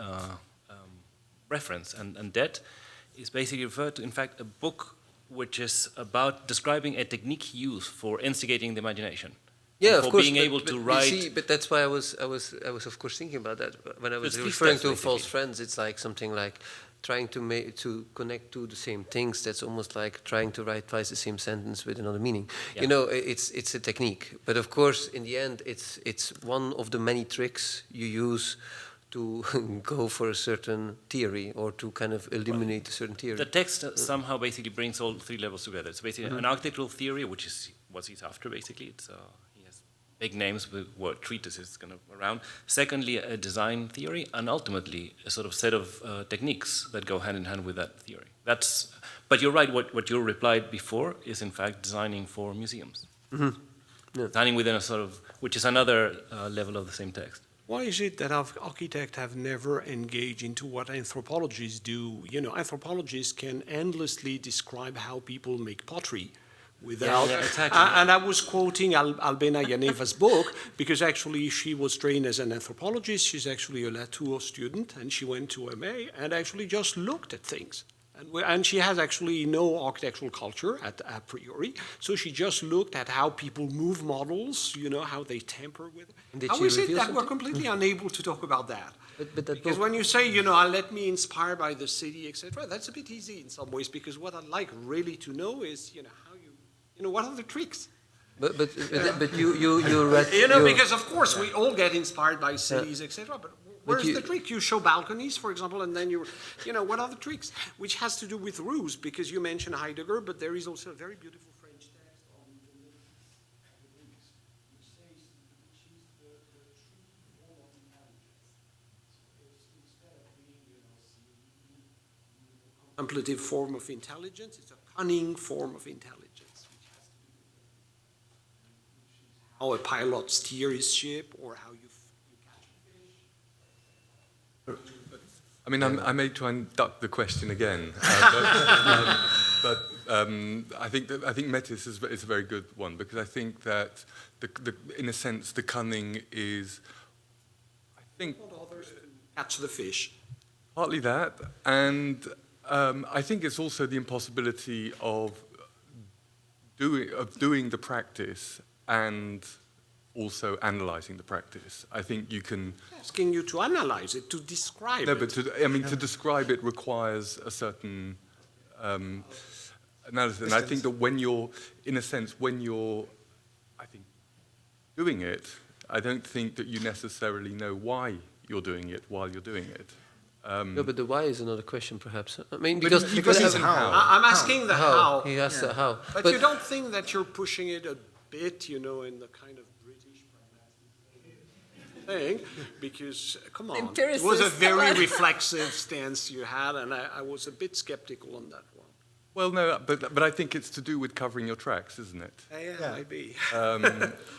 [SPEAKER 2] reference and debt is basically referred to, in fact, a book which is about describing a technique used for instigating the imagination.
[SPEAKER 4] Yeah,
[SPEAKER 2] for
[SPEAKER 4] of course.
[SPEAKER 2] Being able to write.
[SPEAKER 4] See, but that's why I was of course thinking about that when I was referring to false friends. It's like something like trying to connect to the same things. That's almost like trying to write twice the same sentence with another meaning. Yeah. You know, it's a technique. But of course, in the end, it's one of the many tricks you use to go for a certain theory or to kind of eliminate a certain theory.
[SPEAKER 2] The text somehow basically brings all three levels together. It's basically an architectural theory, which is what he's after, basically. It's he has big names with word treatises kind of around. Secondly, a design theory, and ultimately a sort of set of techniques that go hand in hand with that theory. But you're right, what you replied before is in fact designing for museums.
[SPEAKER 4] Mm-hmm. Yeah.
[SPEAKER 2] Designing within a sort of, which is another level of the same text.
[SPEAKER 7] Why is it that architects have never engaged into what anthropologists do? You know, anthropologists can endlessly describe how people make pottery without...
[SPEAKER 2] Yeah, exactly.
[SPEAKER 7] And I was quoting Albena Yaneva's book, because actually she was trained as an anthropologist. She's actually a Latour student, and she went to MA and actually just looked at things. And she has actually no architectural culture a priori, so she just looked at how people move models, you know, how they tamper with it. How is it that we're completely unable to talk about that? Because when you say, you know, let me inspire by the city, etc., that's a bit easy in some ways, because what I'd like really to know is, you know, how you know, what are the tricks?
[SPEAKER 4] But you read...
[SPEAKER 7] You know, because of course we all get inspired by cities, etc., but where's the trick? You show balconies, for example, and then you know, what are the tricks? Which has to do with rules, because you mentioned Heidegger, but there is also a very beautiful French text on the Greeks, which says, which is the true form of intelligence. So instead of being, you know, a contemplative form of intelligence, it's a cunning form of intelligence, which has to do with how a pilot steers his ship, or how you
[SPEAKER 3] I mean, I may try and duck the question again, but I think Metis is a very good one, because I think that, in a sense, the cunning is, I think,
[SPEAKER 7] others to catch the fish.
[SPEAKER 3] Partly that, and I think it's also the impossibility of doing the practice and also analysing the practice. I think you can...
[SPEAKER 7] Asking you to analyze it, to describe
[SPEAKER 3] No,
[SPEAKER 7] it.
[SPEAKER 3] but to describe it requires a certain analysis. And I think that when you're, in a sense, when you're, I think, doing it, I don't think that you necessarily know why you're doing it while you're doing it.
[SPEAKER 4] No, but the why is another question, perhaps. I mean,
[SPEAKER 3] because
[SPEAKER 6] it's how.
[SPEAKER 7] I'm asking the how.
[SPEAKER 4] He asked the how.
[SPEAKER 7] But you don't think that you're pushing it a bit, you know, in the kind of British thing? Because, come on, it was a very reflexive stance you had, and I was a bit skeptical on that one.
[SPEAKER 3] Well, no, but I think it's to do with covering your tracks, isn't it?
[SPEAKER 7] Yeah, maybe.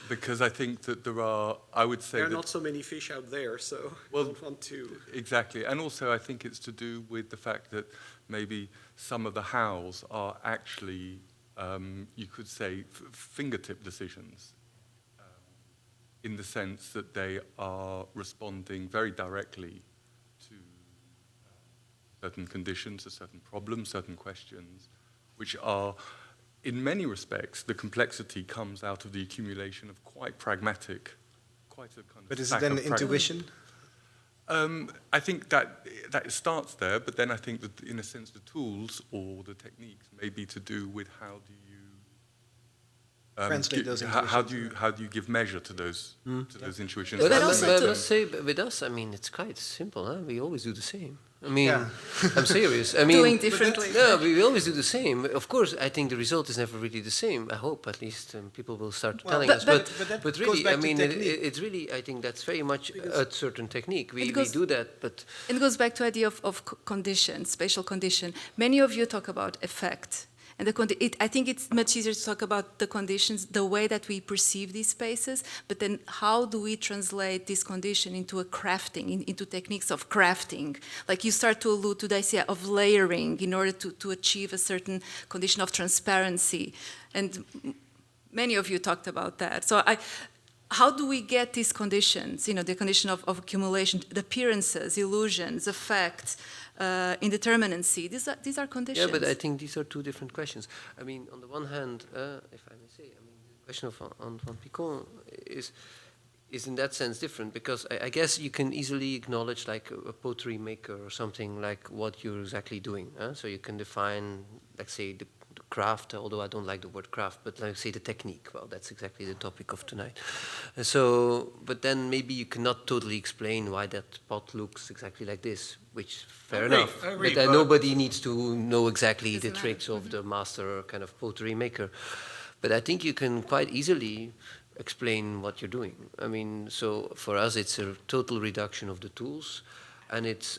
[SPEAKER 3] Because I think that there are, I would say
[SPEAKER 7] there are not so many fish out there, so I don't want to...
[SPEAKER 3] Exactly, and also I think it's to do with the fact that maybe some of the hows are actually, you could say, fingertip decisions, in the sense that they are responding very directly to certain conditions, a certain problem, certain questions, which are, in many respects, the complexity comes out of the accumulation of quite pragmatic, quite a kind of...
[SPEAKER 6] But is it then intuition?
[SPEAKER 3] I think that starts there, but then I think that, in a sense, the tools or the techniques may be to do with how do you
[SPEAKER 6] translate those intuitions.
[SPEAKER 3] How do you give measure to those intuitions?
[SPEAKER 4] But I must say, with us, I mean, it's quite simple. Huh? We always do the same. I mean, I'm serious. I mean,
[SPEAKER 8] doing differently.
[SPEAKER 4] No, we always do the same. Of course, I think the result is never really the same. I hope, at least, people will start telling us. But really, I mean, it's really, I think that's very much a certain technique. We do that, but...
[SPEAKER 8] It goes back to the idea of condition, spatial condition. Many of you talk about effect. And I think it's much easier to talk about the conditions, the way that we perceive these spaces, but then how do we translate this condition into a crafting, into techniques of crafting? Like you start to allude to the idea of layering in order to achieve a certain condition of transparency. And many of you talked about that. So how do we get these conditions, you know, the condition of accumulation, the appearances, illusions, effects, indeterminacy? These are conditions.
[SPEAKER 4] Yeah, but I think these are two different questions. I mean, on the one hand, if I may say, I mean, the question of Antoine Picon is in that sense different, because I guess you can easily acknowledge like a pottery maker or something, like what you're exactly doing. So you can define, like say, the craft, although I don't like the word craft, but like say the technique. Well, that's exactly the topic of tonight. So, but then maybe you cannot totally explain why that pot looks exactly like this, which fair enough. But nobody needs to know exactly the tricks of the master kind of pottery maker. But I think you can quite easily explain what you're doing. I mean, so for us, it's a total reduction of the tools. And it's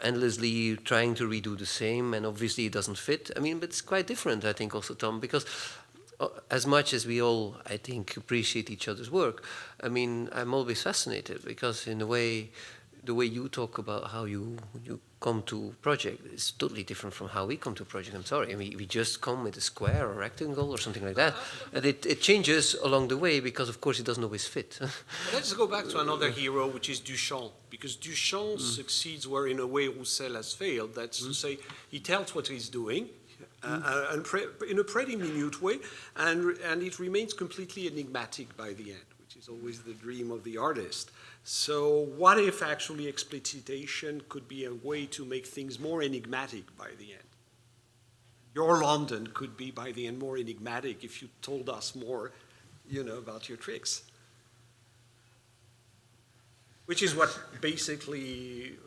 [SPEAKER 4] endlessly trying to redo the same, and obviously it doesn't fit. I mean, but it's quite different, I think, also, Tom, because as much as we all, I think, appreciate each other's work, I mean, I'm always fascinated, because in a way, the way you talk about how you come to project is totally different from how we come to a project. I'm sorry, I mean, we just come with a square or rectangle or something like that. And it changes along the way because, of course, it doesn't always fit.
[SPEAKER 7] Let's go back to another hero, which is Duchamp, because Duchamp succeeds where, in a way, Roussel has failed. That's to say, he tells what he's doing and in a pretty minute way, and it remains completely enigmatic by the end, which is always the dream of the artist. So what if actually explicitation could be a way to make things more enigmatic by the end? Your London could be by the end more enigmatic if you told us more, you know, about your tricks. Which is what basically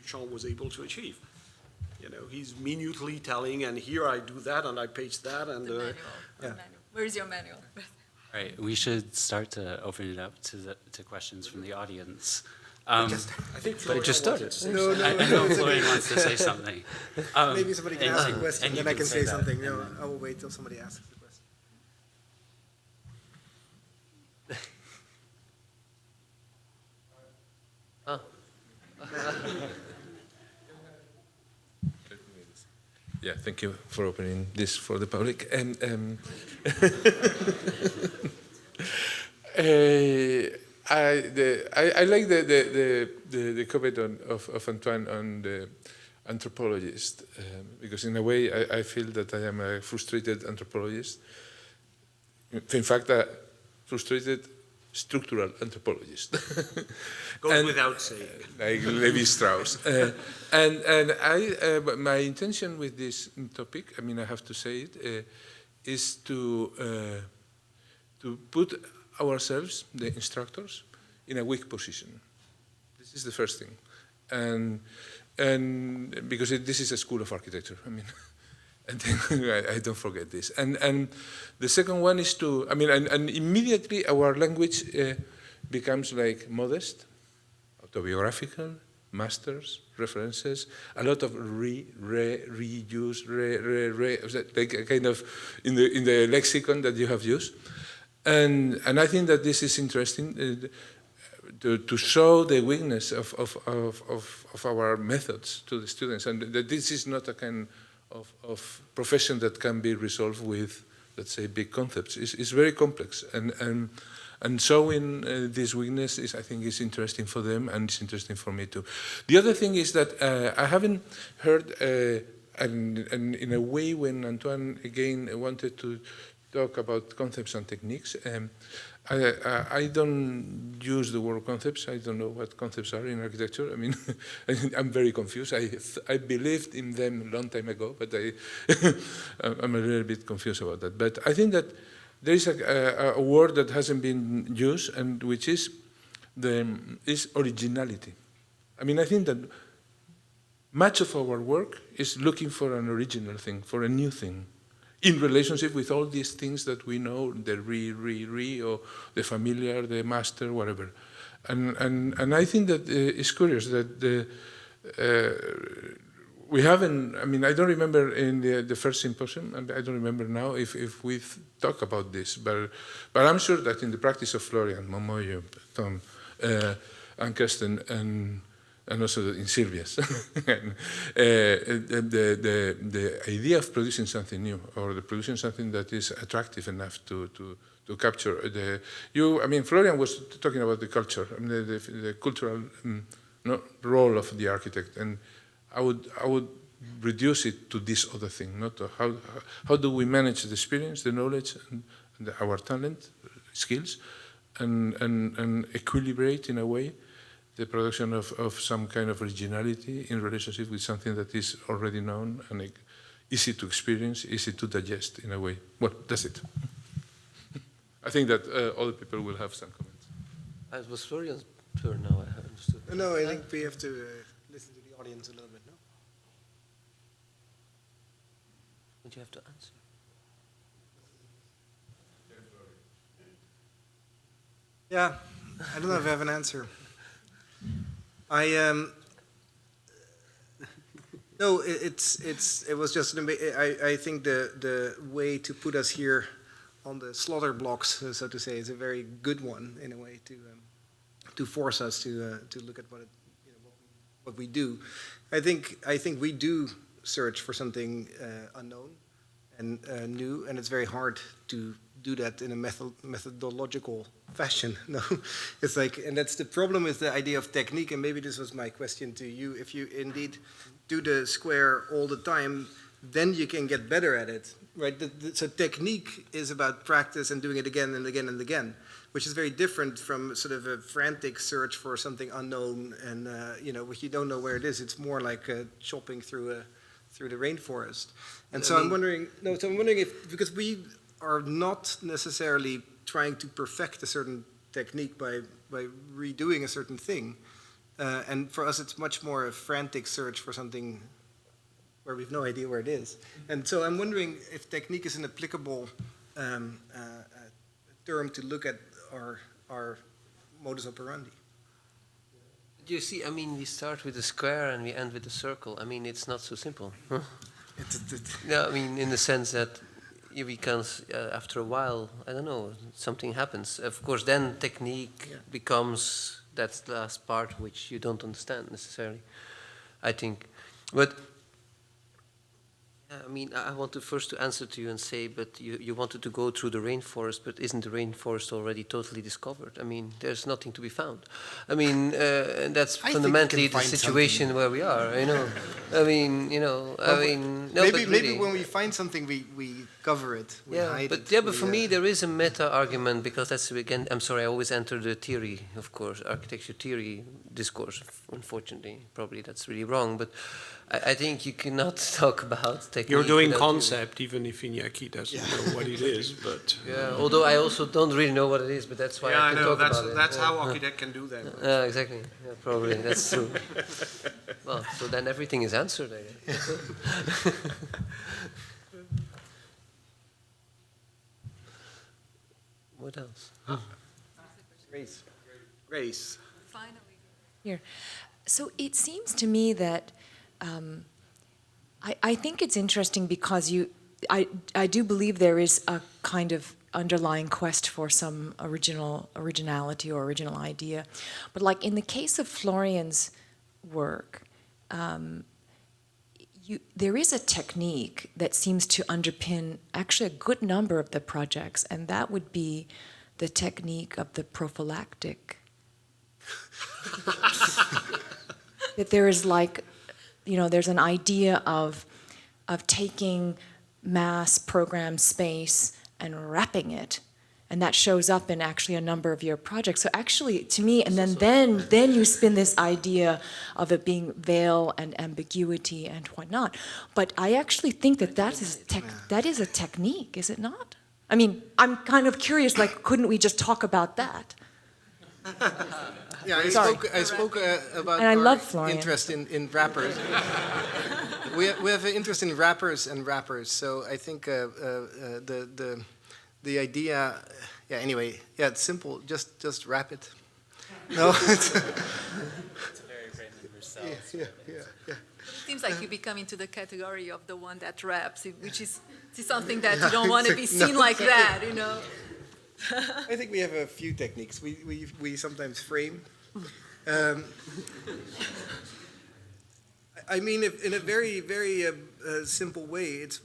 [SPEAKER 7] Duchamp was able to achieve. You know, he's minutely telling, and here I do that, and I paste that, and
[SPEAKER 8] the manual. Where's your manual?
[SPEAKER 1] All right, we should start to open it up to questions from the audience.
[SPEAKER 7] I think
[SPEAKER 4] but it just started.
[SPEAKER 6] No,
[SPEAKER 1] I know Florian wants to say something.
[SPEAKER 6] Maybe somebody can ask a question, then I can say something. No, I will wait till somebody asks the question.
[SPEAKER 9] Yeah, thank you for opening this for the public. I like the comment of Antoine on the anthropologist, because in a way I feel that I am a frustrated anthropologist. In fact, frustrated structural anthropologist.
[SPEAKER 7] Goes without saying.
[SPEAKER 9] Like Levi-Strauss. And my intention with this topic, I mean, I have to say it, is to put ourselves, the instructors, in a weak position. This is the first thing. And because this is a school of architecture, I mean, I don't forget this. And the second one is to, I mean, and immediately our language becomes like modest, autobiographical, masters, references, a lot of reuse, like a kind of in the lexicon that you have used. And I think that this is interesting to show the weakness of our methods to the students, and that this is not a kind of profession that can be resolved with, let's say, big concepts. It's very complex, and showing this weakness is, I think, is interesting for them, and it's interesting for me too. The other thing is that I haven't heard, and in a way, when Antoine again wanted to talk about concepts and techniques, I don't use the word concepts. I don't know what concepts are in architecture. I mean, I'm very confused. I believed in them a long time ago, but I'm a little bit confused about that. But I think that there is a word that hasn't been used, and which is originality. I mean, I think that much of our work is looking for an original thing, for a new thing, in relationship with all these things that we know, the or the familiar, the master, whatever. And I think that it's curious that we haven't, I mean, I don't remember in the first symposium, and I don't remember now if we talk about this, but I'm sure that in the practice of Florian, Momoyo, Tom, and Kersten, and also in Silvia's, the idea of producing something new, or the producing something that is attractive enough to capture I mean, Florian was talking about the culture, I mean, the cultural role of the architect, and I would reduce it to this other thing, not to how do we manage the experience, the knowledge, and our talent, skills, and equilibrate in a way the production of some kind of originality in relationship with something that is already known and easy to experience, easy to digest in a way. Well, that's it. I think that other people will have some comments.
[SPEAKER 4] It was Florian's turn now, I understood.
[SPEAKER 6] No, I think we have to listen to the audience a little bit, no?
[SPEAKER 4] Would you have to answer?
[SPEAKER 6] Yeah, I don't know if I have an answer. No, it was just I think the way to put us here on the slaughter blocks, so to say, is a very good one in a way to force us to look at what we do. I think we do search for something unknown and new, and it's very hard to do that in a methodological fashion. No, it's like, and that's the problem with the idea of technique. And maybe this was my question to you: if you indeed do the square all the time, then you can get better at it, right? So technique is about practice and doing it again and again and again, which is very different from sort of a frantic search for something unknown and which you don't know where it is. It's more like chopping through the rainforest. And so I'm wondering if, because we are not necessarily trying to perfect a certain technique by redoing a certain thing. And for us, it's much more a frantic search for something where we have no idea where it is. And so I'm wondering if technique is an applicable term to look at our modus operandi.
[SPEAKER 4] You see, I mean, we start with a square and we end with a circle. I mean, it's not so simple. Huh? No, I mean, in the sense that we can, after a while, I don't know, something happens. Of course, then technique becomes, that's the last part which you don't understand necessarily, I think. But I mean, I want to first answer to you and say, but you wanted to go through the rainforest, but isn't the rainforest already totally discovered? I mean, there's nothing to be found. I mean, and that's fundamentally the situation where we are, you know. I mean, you know, no,
[SPEAKER 6] maybe when we find something, we cover it, we hide it.
[SPEAKER 4] Yeah, but for me, there is a meta-argument, because that's, again, I'm sorry, I always enter the theory, of course, architecture theory discourse, unfortunately. Probably that's really wrong, but I think you cannot talk about technique.
[SPEAKER 7] You're doing concept, even if Iñaki doesn't know what it is, but...
[SPEAKER 4] Yeah, although I also don't really know what it is, but that's why I can talk about it.
[SPEAKER 7] That's how architect can do that.
[SPEAKER 4] Exactly, yeah, probably, that's true. Well, so then everything is answered, I guess. What else?
[SPEAKER 7] Grace.
[SPEAKER 8] Finally.
[SPEAKER 10] Here. So it seems to me that I think it's interesting because I do believe there is a kind of underlying quest for some originality or original idea. But like in the case of Florian's work, there is a technique that seems to underpin actually a good number of the projects, and that would be the technique of the prophylactic. That there is like, you know, there's an idea of taking mass program space and wrapping it, and that shows up in actually a number of your projects. So actually, to me, and then you spin this idea of it being veil and ambiguity and whatnot. But I actually think that is a technique, is it not? I mean, I'm kind of curious. Like, couldn't we just talk about that?
[SPEAKER 6] Yeah, I spoke about
[SPEAKER 10] and I
[SPEAKER 6] our
[SPEAKER 10] love Florian.
[SPEAKER 6] interest in rappers. we have an interest in rappers and rappers. So I think the idea, yeah. Anyway, yeah, it's simple. Just rap it. No, it's a
[SPEAKER 1] very great member self.
[SPEAKER 6] Yeah.
[SPEAKER 8] Seems like you become into the category of the one that raps, which is something that you don't want to be seen like that, you know.
[SPEAKER 6] I think we have a few techniques. We sometimes frame. I mean, in a very, very simple way, it's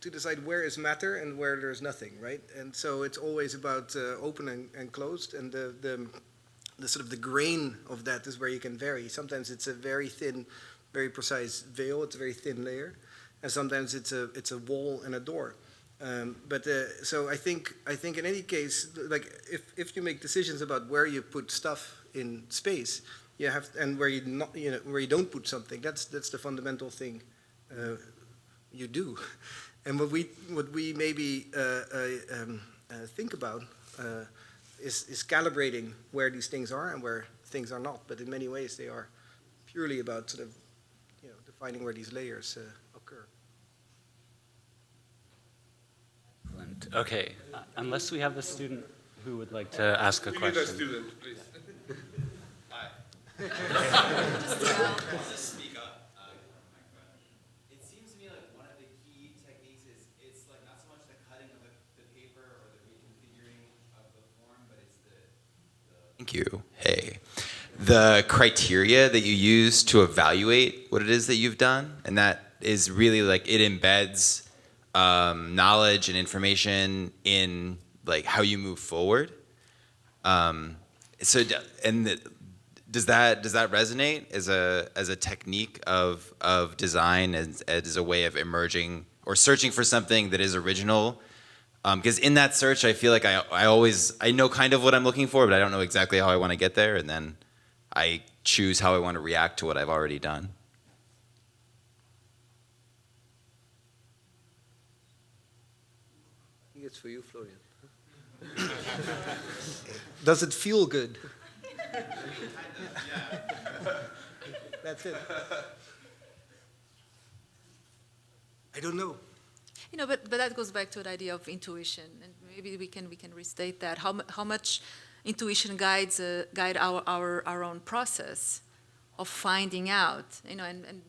[SPEAKER 6] to decide where is matter and where there's nothing, right? And so it's always about open and closed, and the sort of the grain of that is where you can vary. Sometimes it's a very thin, very precise veil. It's a very thin layer, and sometimes it's a wall and a door. So I think in any case, like if you make decisions about where you put stuff in space, you have, and where where you don't put something, that's the fundamental thing you do. And what we maybe think about is calibrating where these things are and where things are not. But in many ways, they are purely about sort of defining where these layers occur.
[SPEAKER 1] Excellent. Okay, unless we have a student who would like to ask a question.
[SPEAKER 9] We need a student, please.
[SPEAKER 11] Hi. Just speak up. It seems to me like one of the key techniques is it's like not so much the cutting of the paper or the reconfiguring of the form, but it's the thank you. Hey. The criteria that you use to evaluate what it is that you've done, and that is really like it embeds knowledge and information in like how you move forward. Does that resonate as a technique of design, as a way of emerging or searching for something that is original? Because in that search, I feel like I know kind of what I'm looking for, but I don't know exactly how I want to get there, and then I choose how I want to react to what I've already done.
[SPEAKER 4] It's for you, Florian.
[SPEAKER 6] Does it feel good? That's it. I don't know.
[SPEAKER 8] You know, but that goes back to the idea of intuition, and maybe we can restate that. How much intuition guide our own process of finding out, you know, and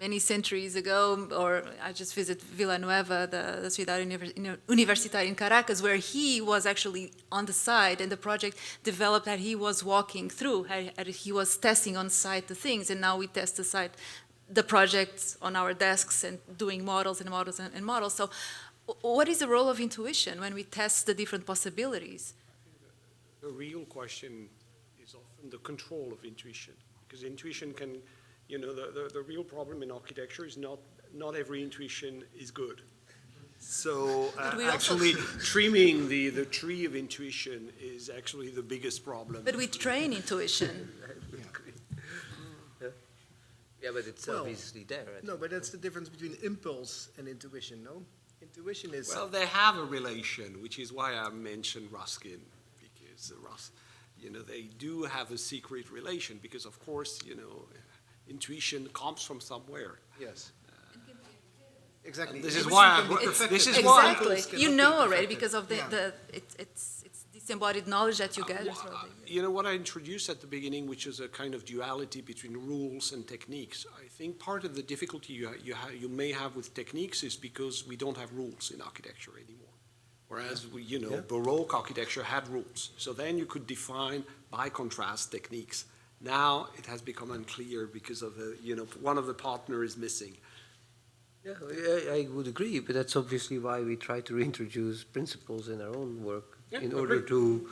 [SPEAKER 8] many centuries ago, or I just visited Villanueva, the Ciudad Universitaria in Caracas, where he was actually on the site, and the project developed that he was walking through, he was testing on site the things, and now we test the site the projects on our desks and doing models and models and models. So what is the role of intuition when we test the different possibilities?
[SPEAKER 7] The real question is often the control of intuition, because intuition can, you know, the real problem in architecture is not every intuition is good. So actually trimming the tree of intuition is actually the biggest problem.
[SPEAKER 8] But we train intuition.
[SPEAKER 4] Yeah, but it's obviously there. Right?
[SPEAKER 6] No, but that's the difference between impulse and intuition, no? Intuition is...
[SPEAKER 7] Well, they have a relation, which is why I mentioned Ruskin, because you know, they do have a secret relation, because of course, you know, intuition comes from somewhere.
[SPEAKER 6] Yes. Exactly.
[SPEAKER 7] This is why
[SPEAKER 8] exactly. You know already because of it's this embodied knowledge that you gather throughout the years.
[SPEAKER 7] You know what I introduced at the beginning, which is a kind of duality between rules and techniques. I think part of the difficulty you may have with techniques is because we don't have rules in architecture anymore. Whereas Baroque architecture had rules. So then you could define by contrast techniques. Now it has become unclear because of one of the partners is missing.
[SPEAKER 4] Yeah, I would agree, but that's obviously why we try to reintroduce principles in our own work in order to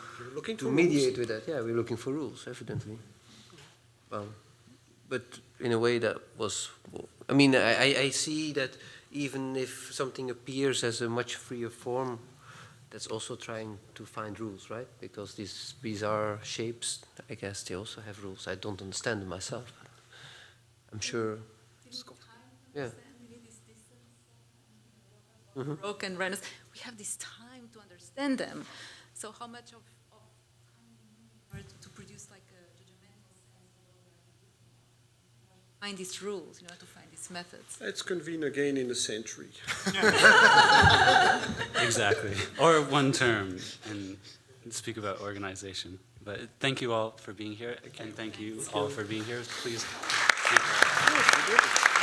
[SPEAKER 4] mediate with that. Yeah, we're looking for rules, evidently. But in a way that was, I mean, I see that even if something appears as a much freer form, that's also trying to find rules, right? Because these bizarre shapes, I guess they also have rules. I don't understand them myself. I'm sure. Yeah.
[SPEAKER 8] Baroque and Renaissance, we have this time to understand them. So how much of time in order to produce like a judgmental sense, find these rules, to find these methods?
[SPEAKER 7] Let's convene again in a century.
[SPEAKER 1] Exactly. Or one term and speak about organization. But thank you all for being here. And thank you all for being here. Please. Thank you.